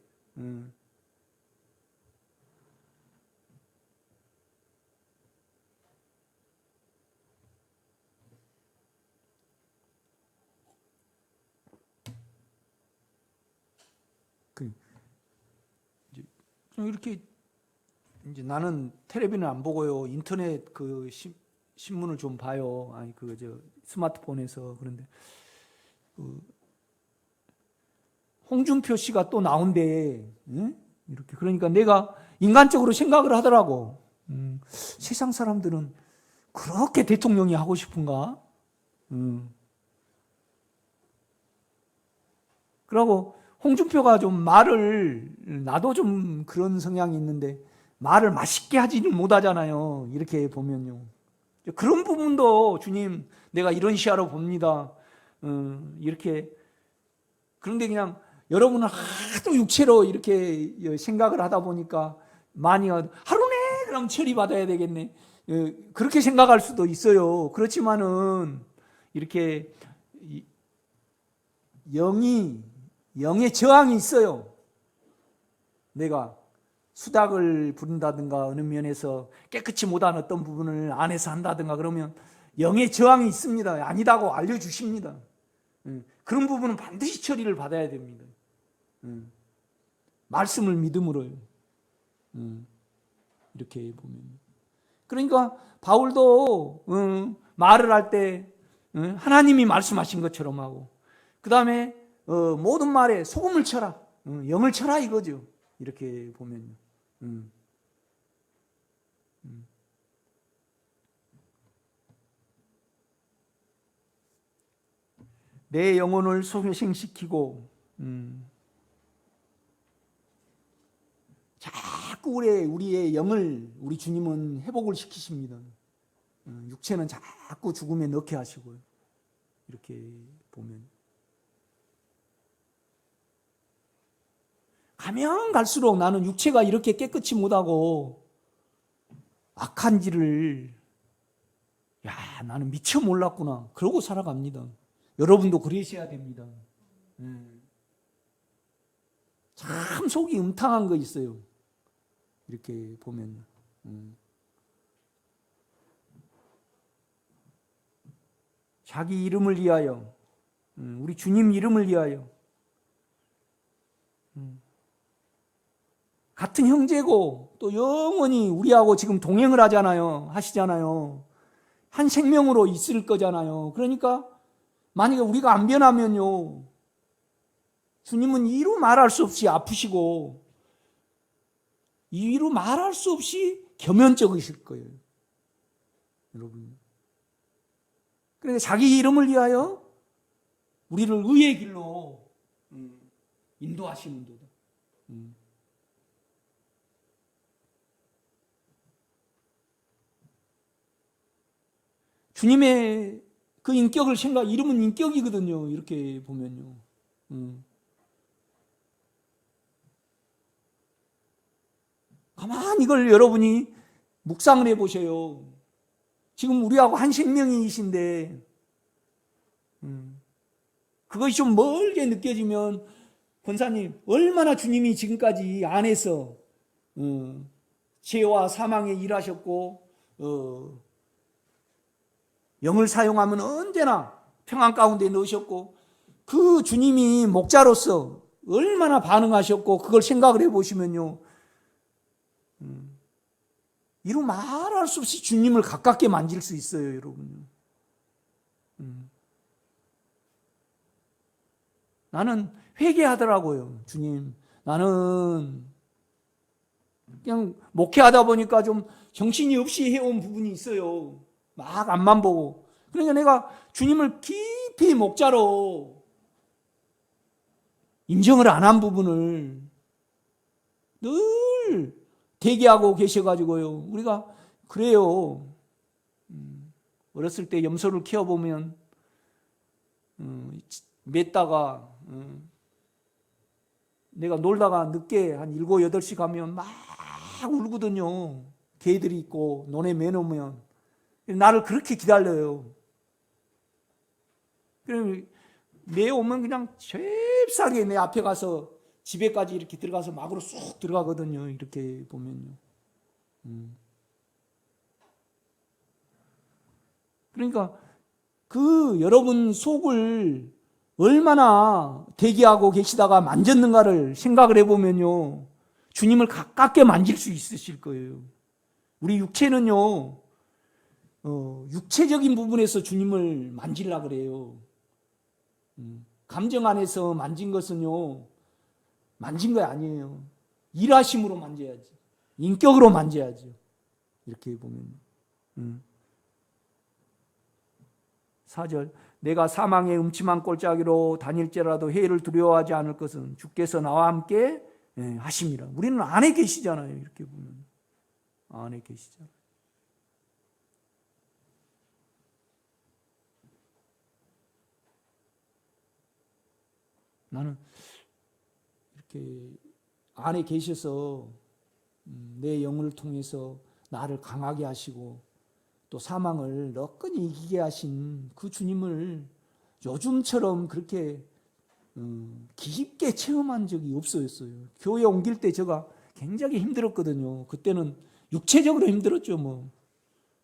이렇게 이제 나는 텔레비는 안 보고요. 인터넷 그 신문을 좀 봐요. 아니 스마트폰에서. 그런데 홍준표 씨가 또 나온대. 이렇게. 그러니까 내가 인간적으로 생각을 하더라고. 세상 사람들은 그렇게 대통령이 하고 싶은가? 그러고 홍준표가 좀 말을, 나도 좀 그런 성향이 있는데 말을 맛있게 하지는 못하잖아요. 이렇게 보면요. 그런 부분도 주님 내가 이런 시야로 봅니다. 이렇게. 그런데 그냥 여러분은 하도 육체로 이렇게 생각을 하다 보니까 많이 하루네 그럼 처리받아야 되겠네. 그렇게 생각할 수도 있어요. 그렇지만은 이렇게 영의 저항이 있어요. 내가 수닥을 부른다든가 어느 면에서 깨끗이 못한 어떤 부분을 안에서 한다든가 그러면 영의 저항이 있습니다. 아니다고 알려주십니다. 그런 부분은 반드시 처리를 받아야 됩니다. 말씀을 믿음으로요. 이렇게 보면. 그러니까 바울도 말을 할 때 하나님이 말씀하신 것처럼 하고, 그 다음에 모든 말에 소금을 쳐라, 영을 쳐라 이거죠. 이렇게 보면요. 내 영혼을 소생시키고 자꾸 우리의 영을 우리 주님은 회복을 시키십니다. 육체는 자꾸 죽음에 넣게 하시고요. 이렇게 보면 가면 갈수록 나는 육체가 이렇게 깨끗이 못하고 악한지를 나는 미처 몰랐구나 그러고 살아갑니다. 여러분도 그러셔야 됩니다. 참 속이 음탕한 거 있어요. 이렇게 보면 자기 이름을 위하여, 우리 주님 이름을 위하여, 같은 형제고 또 영원히 우리하고 지금 동행을 하시잖아요. 한 생명으로 있을 거잖아요. 그러니까 만약에 우리가 안 변하면요, 주님은 이루 말할 수 없이 아프시고 이루 말할 수 없이 겸연쩍으실 거예요. 여러분. 그러니까 자기 이름을 위하여 우리를 의의 길로 인도하시는 도다. 주님의 그 인격을 이름은 인격이거든요. 이렇게 보면요. 가만히 이걸 여러분이 묵상을 해보세요. 지금 우리하고 한 생명이신데 그것이 좀 멀게 느껴지면 권사님 얼마나 주님이 지금까지 안에서 죄와 사망에 일하셨고 영을 사용하면 언제나 평안 가운데 넣으셨고 그 주님이 목자로서 얼마나 반응하셨고 그걸 생각을 해보시면요, 이루 말할 수 없이 주님을 가깝게 만질 수 있어요, 여러분. 나는 회개하더라고요. 주님, 나는 그냥 목회하다 보니까 좀 정신이 없이 해온 부분이 있어요. 막 앞만 보고. 그러니까 내가 주님을 깊이 목자로 인정을 안 한 부분을 늘 대기하고 계셔가지고요. 우리가 그래요. 어렸을 때 염소를 키워보면 맸다가 내가 놀다가 늦게 한 7, 8시 가면 막 울거든요. 개들이 있고 논에 매놓으면 나를 그렇게 기다려요. 그럼 매오면 그냥 잽싸게 내 앞에 가서 집에까지 이렇게 들어가서 막으로 쑥 들어가거든요. 이렇게 보면요. 그러니까 그 여러분 속을 얼마나 대기하고 계시다가 만졌는가를 생각을 해보면요, 주님을 가깝게 만질 수 있으실 거예요. 우리 육체는요, 육체적인 부분에서 주님을 만지려고 그래요. 감정 안에서 만진 것은요, 만진 거 아니에요. 일하심으로 만져야지. 인격으로 만져야죠. 이렇게 보면. 4절, 내가 사망의 음침한 골짜기로 다닐지라도 해를 두려워하지 않을 것은 주께서 나와 함께 하심이라. 우리는 안에 계시잖아요. 이렇게 보면. 안에 계시잖아요. 나는 이렇게 안에 계셔서 내 영을 통해서 나를 강하게 하시고 또 사망을 너끈히 이기게 하신 그 주님을 요즘처럼 그렇게 깊게 체험한 적이 없었어요. 교회 옮길 때 제가 굉장히 힘들었거든요. 그때는 육체적으로 힘들었죠. 뭐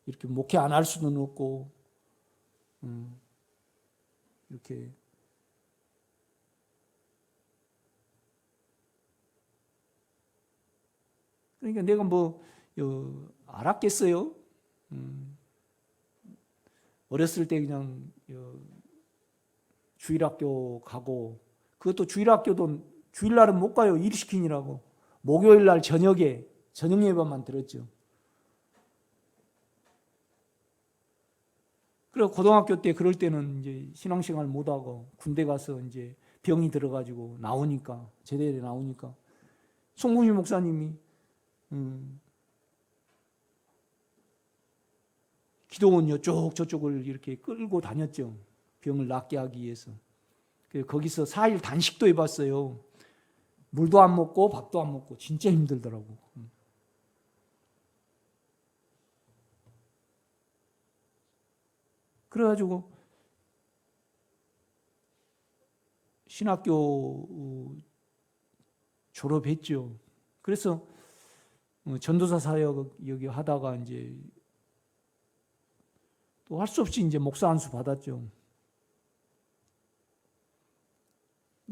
이렇게 목회 안 할 수는 없고 이렇게 그러니까 내가 뭐 알았겠어요. 어렸을 때 그냥 주일학교 가고 그것도 주일학교도 주일날은 못 가요. 일 시키느라고. 목요일날 저녁에 저녁 예배만 들었죠. 그리고 고등학교 때 그럴 때는 이제 신앙생활 못 하고 군대 가서 이제 병이 들어가지고 나오니까 제대에 나오니까 송국희 목사님이 기도원 이쪽 저쪽을 이렇게 끌고 다녔죠. 병을 낫게 하기 위해서. 거기서 4일 단식도 해봤어요. 물도 안 먹고 밥도 안 먹고 진짜 힘들더라고. 그래가지고 신학교 졸업했죠. 그래서 전도사 사역 여기 하다가 이제 또 할 수 없이 이제 목사 안수 받았죠.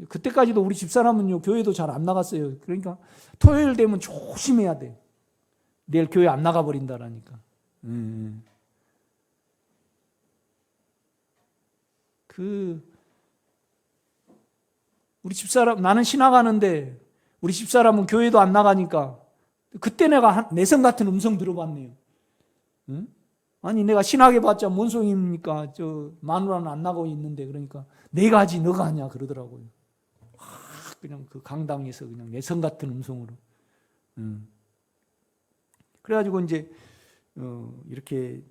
그때까지도 우리 집사람은요, 교회도 잘 안 나갔어요. 그러니까 토요일 되면 조심해야 돼. 내일 교회 안 나가버린다라니까. 우리 집사람, 나는 신학하는데 우리 집사람은 교회도 안 나가니까 그때 내가 내성 같은 음성 들어봤네요. 응? 아니 내가 신학해봤자 뭔 소용입니까? 저 마누라는 안 나가고 있는데 그러니까 내가 하지 너가 하냐 그러더라고요. 그냥 그 강당에서 그냥 내성 같은 음성으로. 그래가지고 이제 이렇게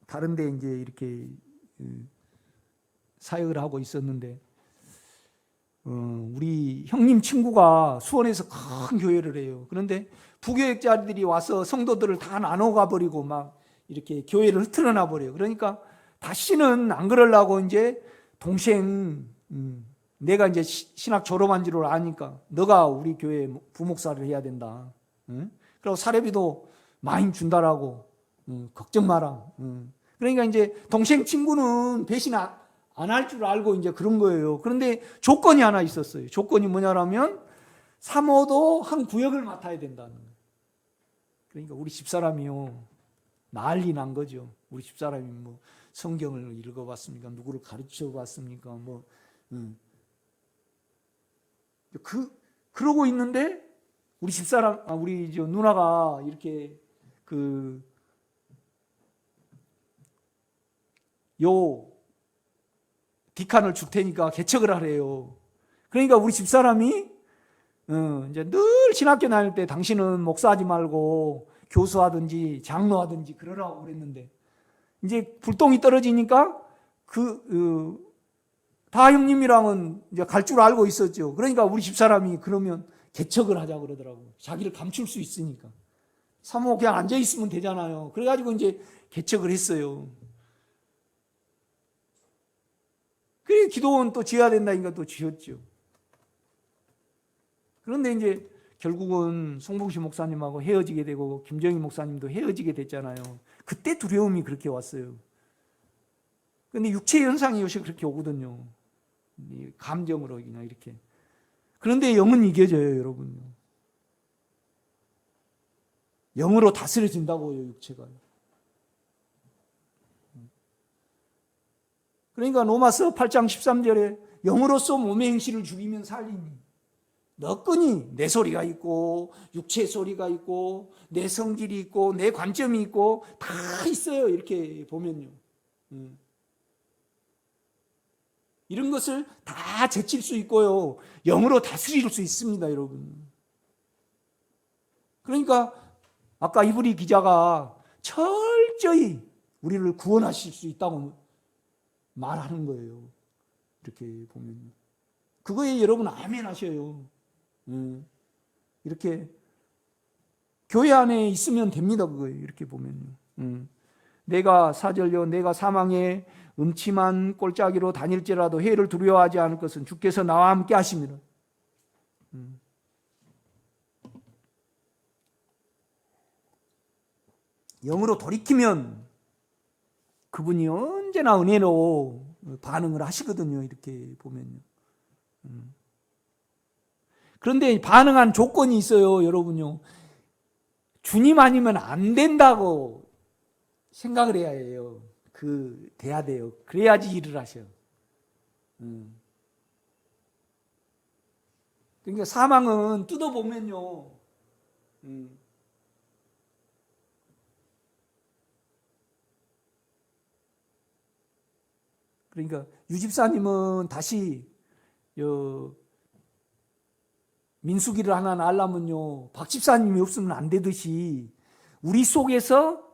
다른데 이제 이렇게 사역을 하고 있었는데 우리 형님 친구가 수원에서 큰 교회를 해요. 그런데 부교육자들이 와서 성도들을 다 나눠가 버리고 막 이렇게 교회를 흐트러놔 버려요. 그러니까 다시는 안 그러려고 이제 동생 내가 이제 신학 졸업한 줄 아니까 너가 우리 교회 부목사를 해야 된다. 그리고 사례비도 많이 준다라고 걱정 마라. 그러니까 이제 동생 친구는 배신 안 할 줄 알고 이제 그런 거예요. 그런데 조건이 하나 있었어요. 조건이 뭐냐라면 사모도 한 구역을 맡아야 된다는 거예요. 그러니까 우리 집사람이요 난리 난 거죠. 우리 집사람이 뭐 성경을 읽어봤습니까? 누구를 가르쳐봤습니까? 뭐 그러고 있는데 우리 집사람, 우리 저 누나가 이렇게 디칸을 줄 테니까 개척을 하래요. 그러니까 우리 집사람이 이제 늘 신학교 다닐 때 당신은 목사하지 말고 교수하든지 장로하든지 그러라고 그랬는데 이제 불똥이 떨어지니까 다 형님이랑은 이제 갈 줄 알고 있었죠. 그러니까 우리 집사람이 그러면 개척을 하자 그러더라고. 자기를 감출 수 있으니까. 사모 그냥 앉아 있으면 되잖아요. 그래가지고 이제 개척을 했어요. 그래 기도원 또 지어야 된다니까 또 지었죠. 그런데 이제 결국은 송봉시 목사님하고 헤어지게 되고 김정희 목사님도 헤어지게 됐잖아요. 그때 두려움이 그렇게 왔어요. 그런데 육체 현상이 요새 그렇게 오거든요. 감정으로 그냥 이렇게. 그런데 영은 이겨져요, 여러분. 영으로 다스려진다고요, 육체가. 그러니까 로마서 8장 13절에 영으로서 몸의 행실을 죽이면 살리니 너끈히 내 소리가 있고 육체 소리가 있고 내 성질이 있고 내 관점이 있고 다 있어요. 이렇게 보면요. 이런 것을 다 제칠 수 있고요. 영으로 다스릴 수 있습니다, 여러분. 그러니까 아까 이브리 기자가 철저히 우리를 구원하실 수 있다고 말하는 거예요. 이렇게 보면. 그거에 여러분 아멘 하셔요. 이렇게 교회 안에 있으면 됩니다. 그거예요. 이렇게 보면요. 내가 사절요 내가 사망의 음침한 꼴짜기로 다닐지라도 해를 두려워하지 않을 것은 주께서 나와 함께 하십니다. 영으로 돌이키면 그분이 언제나 은혜로 반응을 하시거든요. 이렇게 보면요. 그런데 반응한 조건이 있어요. 여러분요. 주님 아니면 안 된다고 생각을 해야 해요. 돼야 돼요. 그래야지 일을 하셔요. 그러니까 사망은 뜯어보면요. 그러니까 유 집사님은 다시 민수기를 하나 날라면요. 박 집사님이 없으면 안 되듯이 우리 속에서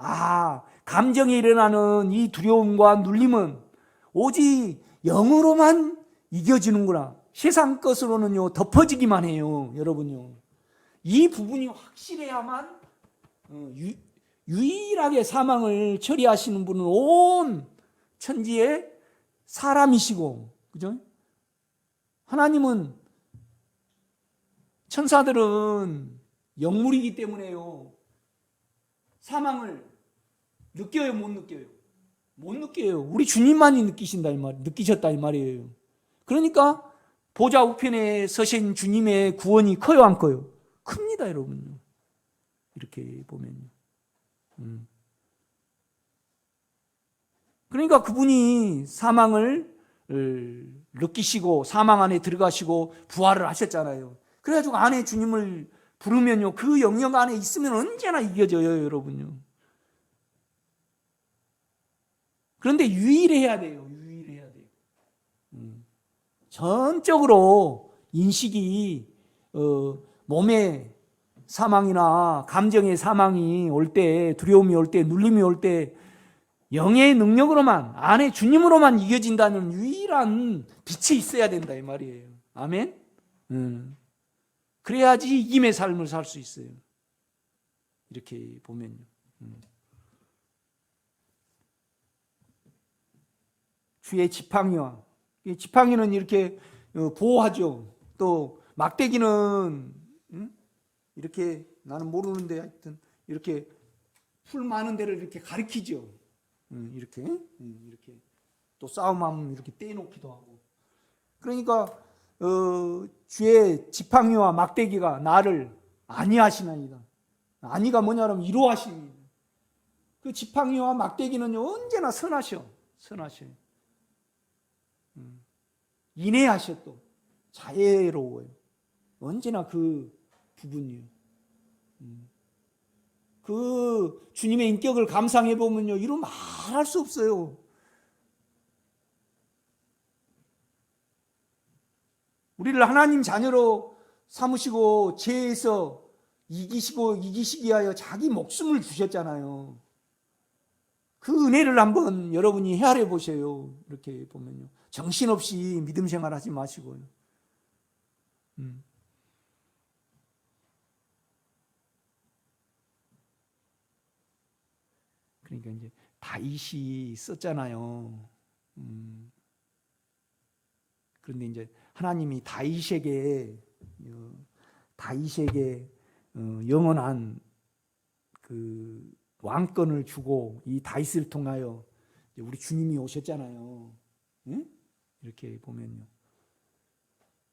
감정이 일어나는 이 두려움과 눌림은 오직 영으로만 이겨지는구나. 세상 것으로는요 덮어지기만 해요. 여러분요. 이 부분이 확실해야만 유일하게 사망을 처리하시는 분은 온 천지의 사람이시고, 그죠? 하나님은 천사들은 영물이기 때문에요. 사망을 느껴요, 못 느껴요? 못 느껴요. 우리 주님만이 느끼셨다 이 말이에요. 그러니까 보좌 우편에 서신 주님의 구원이 커요, 안 커요? 큽니다, 여러분요. 이렇게 보면요. 그러니까 그분이 사망을 느끼시고 사망 안에 들어가시고 부활을 하셨잖아요. 그래가지고 안에 주님을 부르면요, 그 영역 안에 있으면 언제나 이겨져요, 여러분요. 그런데 유일해야 돼요. 유일해야 돼요. 전적으로 인식이 몸의 사망이나 감정의 사망이 올 때, 두려움이 올 때, 눌림이 올 때 영의 능력으로만, 안에 주님으로만 이겨진다는 유일한 빛이 있어야 된다 이 말이에요. 아멘. 그래야지 이김의 삶을 살 수 있어요. 이렇게 보면요. 주의 지팡이와, 지팡이는 이렇게 보호하죠. 또 막대기는 이렇게, 나는 모르는데 하여튼 이렇게 풀 많은 데를 이렇게 가리키죠. 이렇게 또 싸움하면 이렇게 떼놓기도 하고. 그러니까 주의 지팡이와 막대기가 나를 안위하시나이다. 안위가 뭐냐면 위로하십니다. 그 지팡이와 막대기는요 언제나 선하셔요. 인내하셔. 또 자애로워요. 언제나 그 부분이에요. 그 주님의 인격을 감상해 보면요, 이런 말할 수 없어요. 우리를 하나님 자녀로 삼으시고 죄에서 이기시기 위하여 자기 목숨을 주셨잖아요. 그 은혜를 한번 여러분이 헤아려 보세요. 이렇게 보면요, 정신없이 믿음 생활하지 마시고요. 그러니까 이제 다윗이 썼잖아요. 그런데 이제 하나님이 다윗에게 영원한 그 왕권을 주고 이 다윗을 통하여 우리 주님이 오셨잖아요. 이렇게 보면요.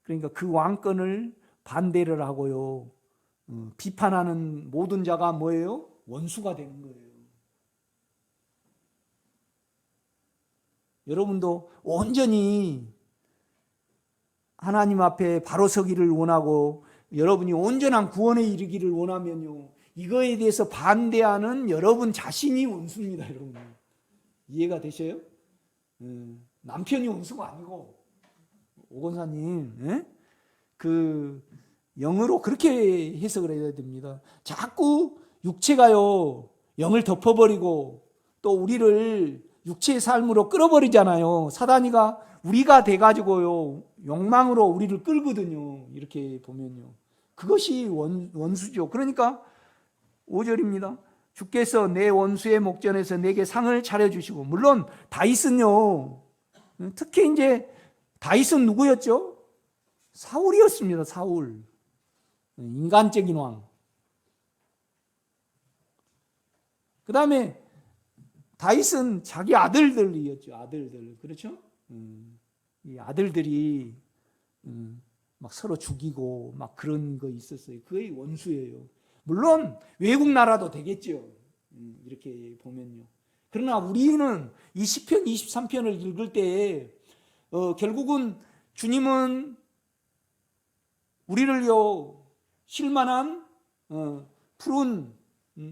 그러니까 그 왕권을 반대를 하고요, 비판하는 모든 자가 뭐예요? 원수가 되는 거예요. 여러분도 온전히 하나님 앞에 바로 서기를 원하고 여러분이 온전한 구원에 이르기를 원하면요, 이거에 대해서 반대하는 여러분 자신이 원수입니다. 여러분 이해가 되셔요? 남편이 원수가 아니고, 오건사님, 그 영으로 그렇게 해석을 해야 됩니다. 자꾸 육체가요 영을 덮어버리고 또 우리를 육체의 삶으로 끌어버리잖아요. 사단이가 우리가 돼가지고요 욕망으로 우리를 끌거든요. 이렇게 보면요, 그것이 원수죠. 그러니까 5절입니다. 주께서 내 원수의 목전에서 내게 상을 차려주시고. 물론 다윗은요, 특히 이제 다윗은 누구였죠? 사울이었습니다. 사울, 인간적인 왕. 그 다음에 다윗은 자기 아들들이었죠. 아들들. 그렇죠? 이 아들들이 막 서로 죽이고 막 그런 거 있었어요. 그게 원수예요. 물론 외국 나라도 되겠죠. 이렇게 보면요. 그러나 우리는 이 시편 23편을 읽을 때에 결국은 주님은 우리를요 쉴만한 푸른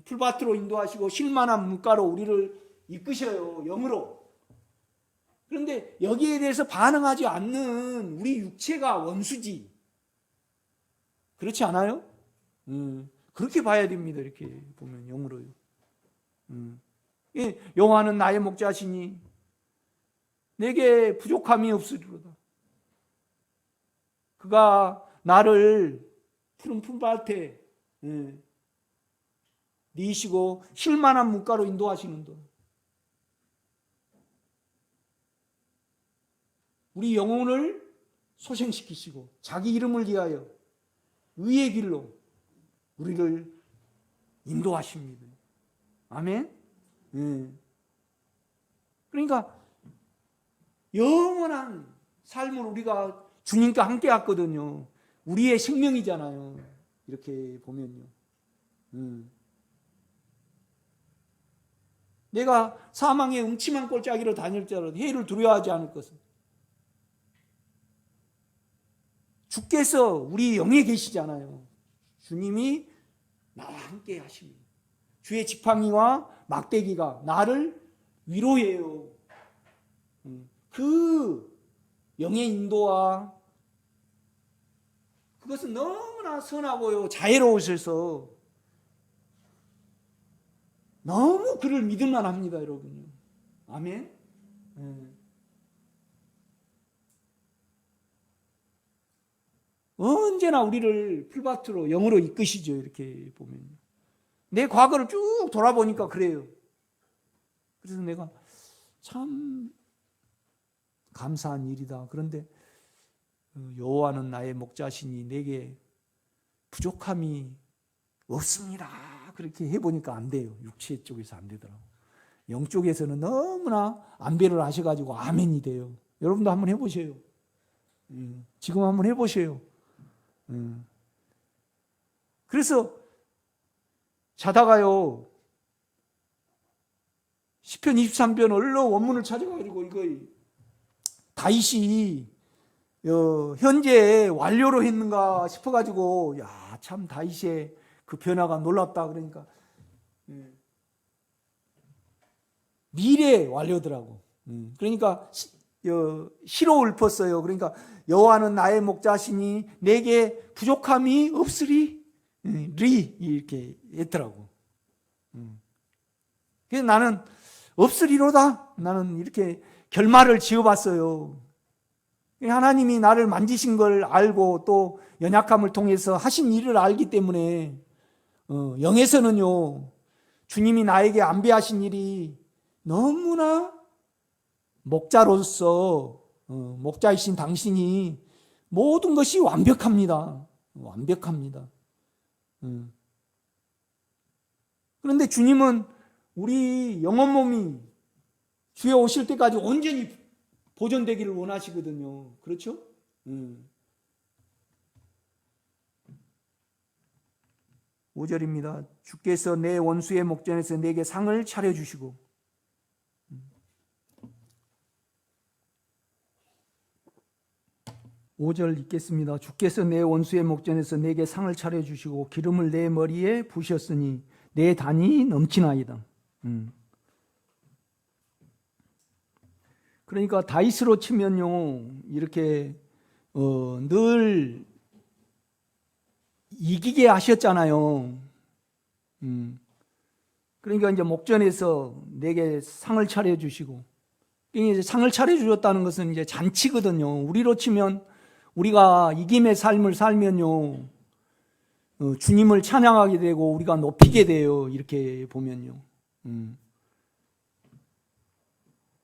풀밭으로 인도하시고 쉴만한 물가로 우리를 이끄셔요. 영으로. 그런데 여기에 대해서 반응하지 않는 우리 육체가 원수지. 그렇지 않아요? 그렇게 봐야 됩니다. 이렇게 보면 영으로요. 여호와는 나의 목자시니 내게 부족함이 없으리로다. 그가 나를 푸른 풀밭에 니시고 쉴만한 물가로 인도하시는다. 우리 영혼을 소생시키시고 자기 이름을 위하여 의의 길로 우리를 인도하십니다. 아멘. 그러니까 영원한 삶을 우리가 주님과 함께 왔거든요. 우리의 생명이잖아요. 이렇게 보면요. 내가 사망의 음침한 골짜기로 다닐지라도 해를 두려워하지 않을 것은 주께서 우리 영에 계시잖아요. 주님이 나와 함께 하십니다. 주의 지팡이와 막대기가 나를 위로해요. 그 영의 인도와 그것은 너무나 선하고요 자애로우셔서 너무 그를 믿을만 합니다, 여러분. 아멘. 언제나 우리를 풀밭으로 영으로 이끄시죠. 이렇게 보면 내 과거를 쭉 돌아보니까 그래요. 그래서 내가 참 감사한 일이다. 그런데 여호와는 나의 목자시니 내게 부족함이 없습니다. 그렇게 해보니까 안 돼요. 육체 쪽에서 안 되더라고. 영 쪽에서는 너무나 안배를 하셔가지고 아멘이 돼요. 여러분도 한번 해보세요. 지금 한번 해보세요. 그래서 자다가요 시편 23편 얼른 원문을 찾아가지고 이거 다윗이 현재 완료로 했는가 싶어가지고 야 참 다윗의 그 변화가 놀랍다. 그러니까 미래 완료더라고. 그러니까 시로 읊었어요. 그러니까 여호와는 나의 목자시니 내게 부족함이 없으리 리 이렇게 했더라고. 그래서 나는 없으리로다. 나는 이렇게 결말을 지어봤어요. 하나님이 나를 만지신 걸 알고 또 연약함을 통해서 하신 일을 알기 때문에 영에서는요 주님이 나에게 안배하신 일이 너무나 목자로서 목자이신 당신이 모든 것이 완벽합니다. 완벽합니다. 그런데 주님은 우리 영혼 몸이 주에 오실 때까지 온전히 보존되기를 원하시거든요. 그렇죠? 5절입니다. 주께서 내 원수의 목전에서 내게 상을 차려주시고 5절 읽겠습니다. 주께서 내 원수의 목전에서 내게 상을 차려주시고 기름을 내 머리에 부으셨으니 내 단이 넘치나이다. 그러니까 다윗으로 치면요 이렇게 늘 이기게 하셨잖아요. 그러니까 이제 목전에서 내게 상을 차려주시고 이제 상을 차려주셨다는 것은 이제 잔치거든요. 우리로 치면 우리가 이김의 삶을 살면요 주님을 찬양하게 되고 우리가 높이게 돼요. 이렇게 보면요.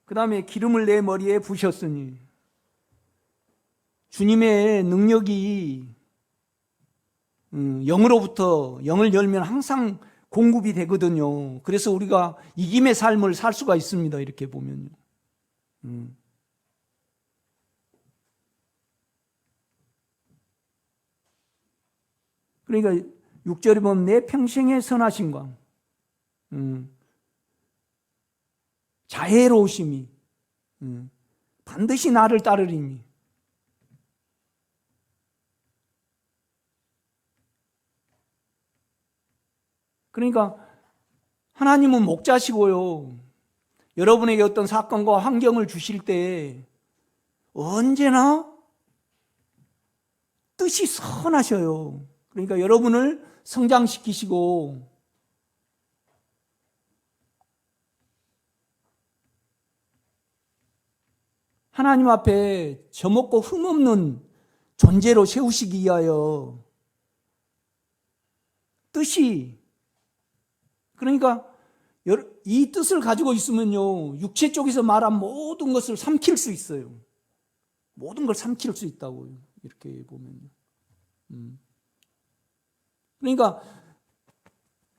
그 다음에 기름을 내 머리에 부으셨으니, 주님의 능력이 영으로부터, 영을 열면 항상 공급이 되거든요. 그래서 우리가 이김의 삶을 살 수가 있습니다. 이렇게 보면요. 그러니까 6절에 보면 내 평생의 선하심과 자애로우심이 반드시 나를 따르리니. 그러니까 하나님은 목자시고요, 여러분에게 어떤 사건과 환경을 주실 때 언제나 뜻이 선하셔요. 그러니까 여러분을 성장시키시고 하나님 앞에 저먹고 흠없는 존재로 세우시기 위하여 뜻이, 그러니까 이 뜻을 가지고 있으면요, 육체 쪽에서 말한 모든 것을 삼킬 수 있어요. 모든 걸 삼킬 수 있다고요. 이렇게 보면요. 그러니까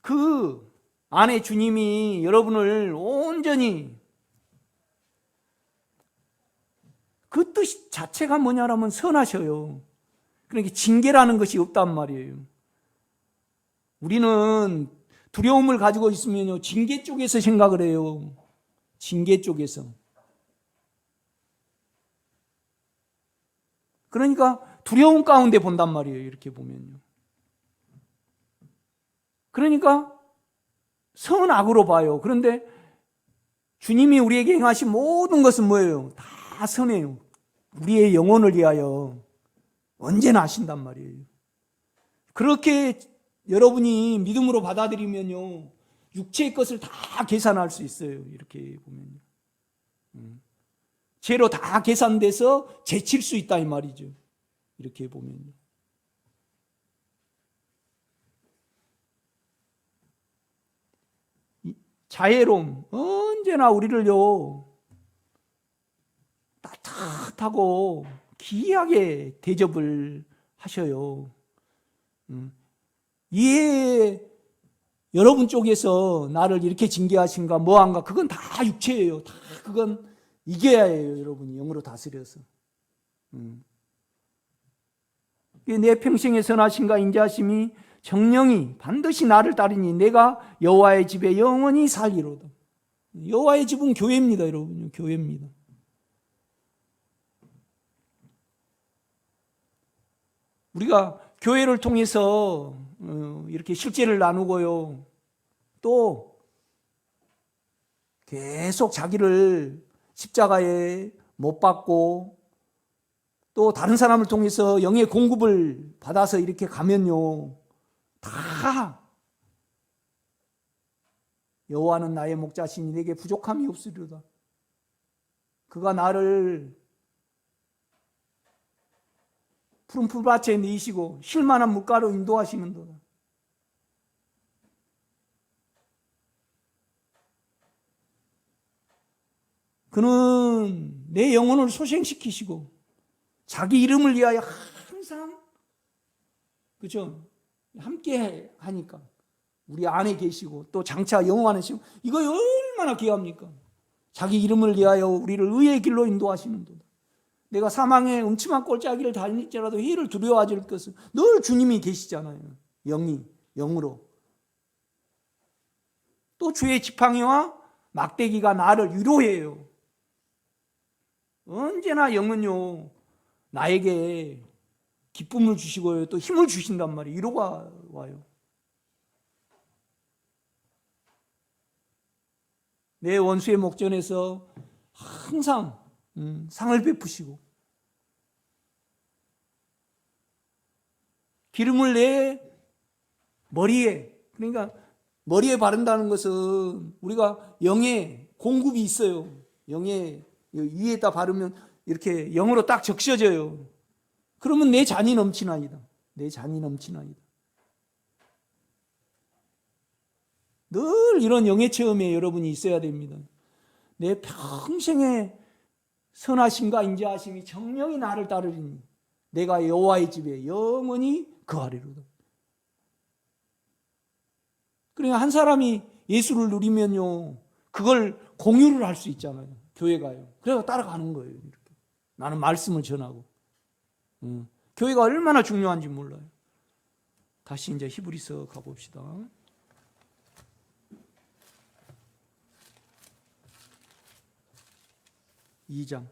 그 안에 주님이 여러분을 온전히, 그 뜻 자체가 뭐냐라면 선하셔요. 그러니까 징계라는 것이 없단 말이에요. 우리는 두려움을 가지고 있으면요, 징계 쪽에서 생각을 해요. 징계 쪽에서. 그러니까 두려움 가운데 본단 말이에요. 이렇게 보면요. 그러니까 선악으로 봐요. 그런데 주님이 우리에게 행하신 모든 것은 뭐예요? 다 선해요. 우리의 영혼을 위하여 언제나 하신단 말이에요. 그렇게 여러분이 믿음으로 받아들이면요, 육체의 것을 다 계산할 수 있어요. 이렇게 보면요. 죄로 다 계산돼서 제칠 수 있다 이 말이죠. 이렇게 보면요. 자애로움, 언제나 우리를요, 따뜻하고 기이하게 대접을 하셔요. 이에 여러분 쪽에서 나를 이렇게 징계하신가 뭐한가, 그건 다 육체예요. 다 그건 이겨야 해요. 여러분이 영으로 다스려서. 내 평생에 선하신가 인자하심이 정령이 반드시 나를 따르니 내가 여호와의 집에 영원히 살리로다. 여호와의 집은 교회입니다. 여러분, 교회입니다. 우리가 교회를 통해서 이렇게 실제를 나누고요, 또 계속 자기를 십자가에 못 박고 또 다른 사람을 통해서 영의 공급을 받아서 이렇게 가면요, 다 여호와는 나의 목자시니 내게 부족함이 없으리로다. 그가 나를 푸른 풀밭에 내시고 쉴만한 물가로 인도하시는도다. 그는 내 영혼을 소생시키시고 자기 이름을 위하여 항상, 그죠? 함께 하니까 우리 안에 계시고 또 장차 영원한 시고, 이거 얼마나 귀합니까? 자기 이름을 위하여 우리를 의의 길로 인도하시는도다. 내가 사망의 음침한 골짜기를 다닐지라도 해를 두려워하지 않을 것은 늘 주님이 계시잖아요. 영으로. 또 주의 지팡이와 막대기가 나를 위로해요. 언제나 영은요, 나에게 기쁨을 주시고요, 또 힘을 주신단 말이에요. 위로가 와요. 내 원수의 목전에서 항상 상을 베푸시고, 기름을 내 머리에, 그러니까 머리에 바른다는 것은 우리가 영의 공급이 있어요. 영의 위에다 바르면 이렇게 영으로 딱 적셔져요. 그러면 내 잔이 넘치나이다. 내 잔이 넘치나이다. 늘 이런 영의 체험에 여러분이 있어야 됩니다. 내 평생의 선하심과 인자하심이 정령이 나를 따르리니 내가 여호와의 집에 영원히 거하리로다. 그러니까 한 사람이 예수를 누리면요, 그걸 공유를 할 수 있잖아요. 교회가요. 그래서 따라가는 거예요. 이렇게. 나는 말씀을 전하고. 교회가 얼마나 중요한지 몰라요. 다시 이제 히브리서 가봅시다. 2장.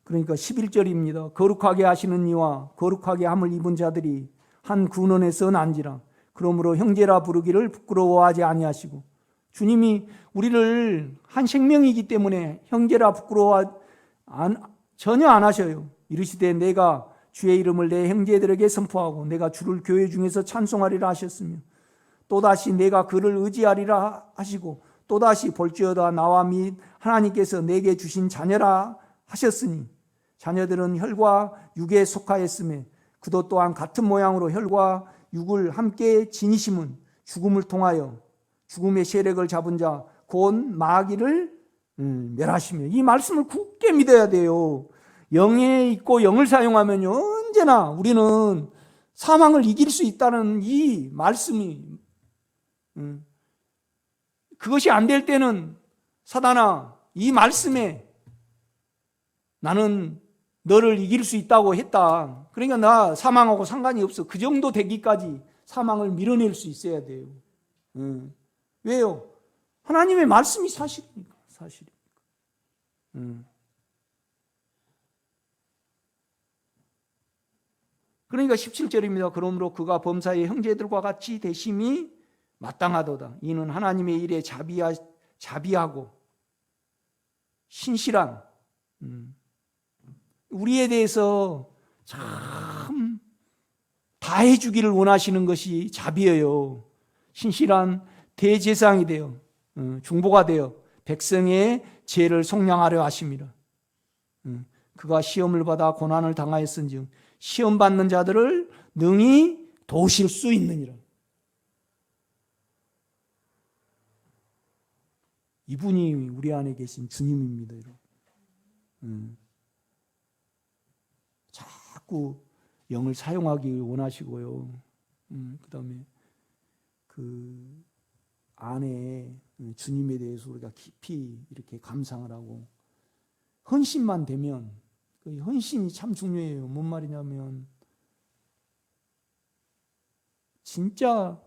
그러니까 11절입니다. 거룩하게 하시는 이와 거룩하게 함을 입은 자들이 한 군원에서 난지라. 그러므로 형제라 부르기를 부끄러워하지 아니하시고, 주님이 우리를 한 생명이기 때문에 형제라 전혀 안 하셔요. 이르시되 내가 주의 이름을 내 형제들에게 선포하고 내가 주를 교회 중에서 찬송하리라 하셨으며, 또다시 내가 그를 의지하리라 하시고, 또다시 볼지어다 나와 및 하나님께서 내게 주신 자녀라 하셨으니, 자녀들은 혈과 육에 속하였으며 그도 또한 같은 모양으로 혈과 육을 함께 지니심은 죽음을 통하여 죽음의 세력을 잡은 자 곧 마귀를 멸하시며. 이 말씀을 굳게 믿어야 돼요. 영에 있고 영을 사용하면 언제나 우리는 사망을 이길 수 있다는 이 말씀이, 그것이 안 될 때는 사단아, 이 말씀에 나는 너를 이길 수 있다고 했다. 그러니까 나 사망하고 상관이 없어. 그 정도 되기까지 사망을 밀어낼 수 있어야 돼요. 왜요? 하나님의 말씀이 사실이니까. 사실이니까. 그러니까 17절입니다. 그러므로 그가 범사의 형제들과 같이 되심이 마땅하도다. 이는 하나님의 일에 자비하고 신실한, 우리에 대해서 참 다 해주기를 원하시는 것이 자비예요. 신실한 대제사장이 되어 중보가 되어 백성의 죄를 속량하려 하심이라. 그가 시험을 받아 고난을 당하였은즉 시험 받는 자들을 능히 도우실 수 있느니라. 이분이 우리 안에 계신 주님입니다. 자꾸 영을 사용하기 원하시고요. 그 다음에 그 안에 주님에 대해서 우리가 깊이 이렇게 감상을 하고, 헌신만 되면, 그 헌신이 참 중요해요. 뭔 말이냐면 진짜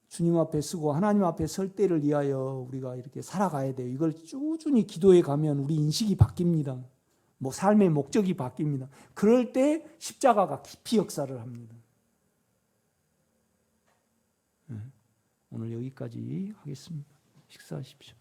주님 앞에 서고 하나님 앞에 설 때를 위하여 우리가 이렇게 살아가야 돼요. 이걸 꾸준히 기도해 가면 우리 인식이 바뀝니다. 삶의 목적이 바뀝니다. 그럴 때 십자가가 깊이 역사를 합니다. 오늘 여기까지 하겠습니다. 식사하십시오.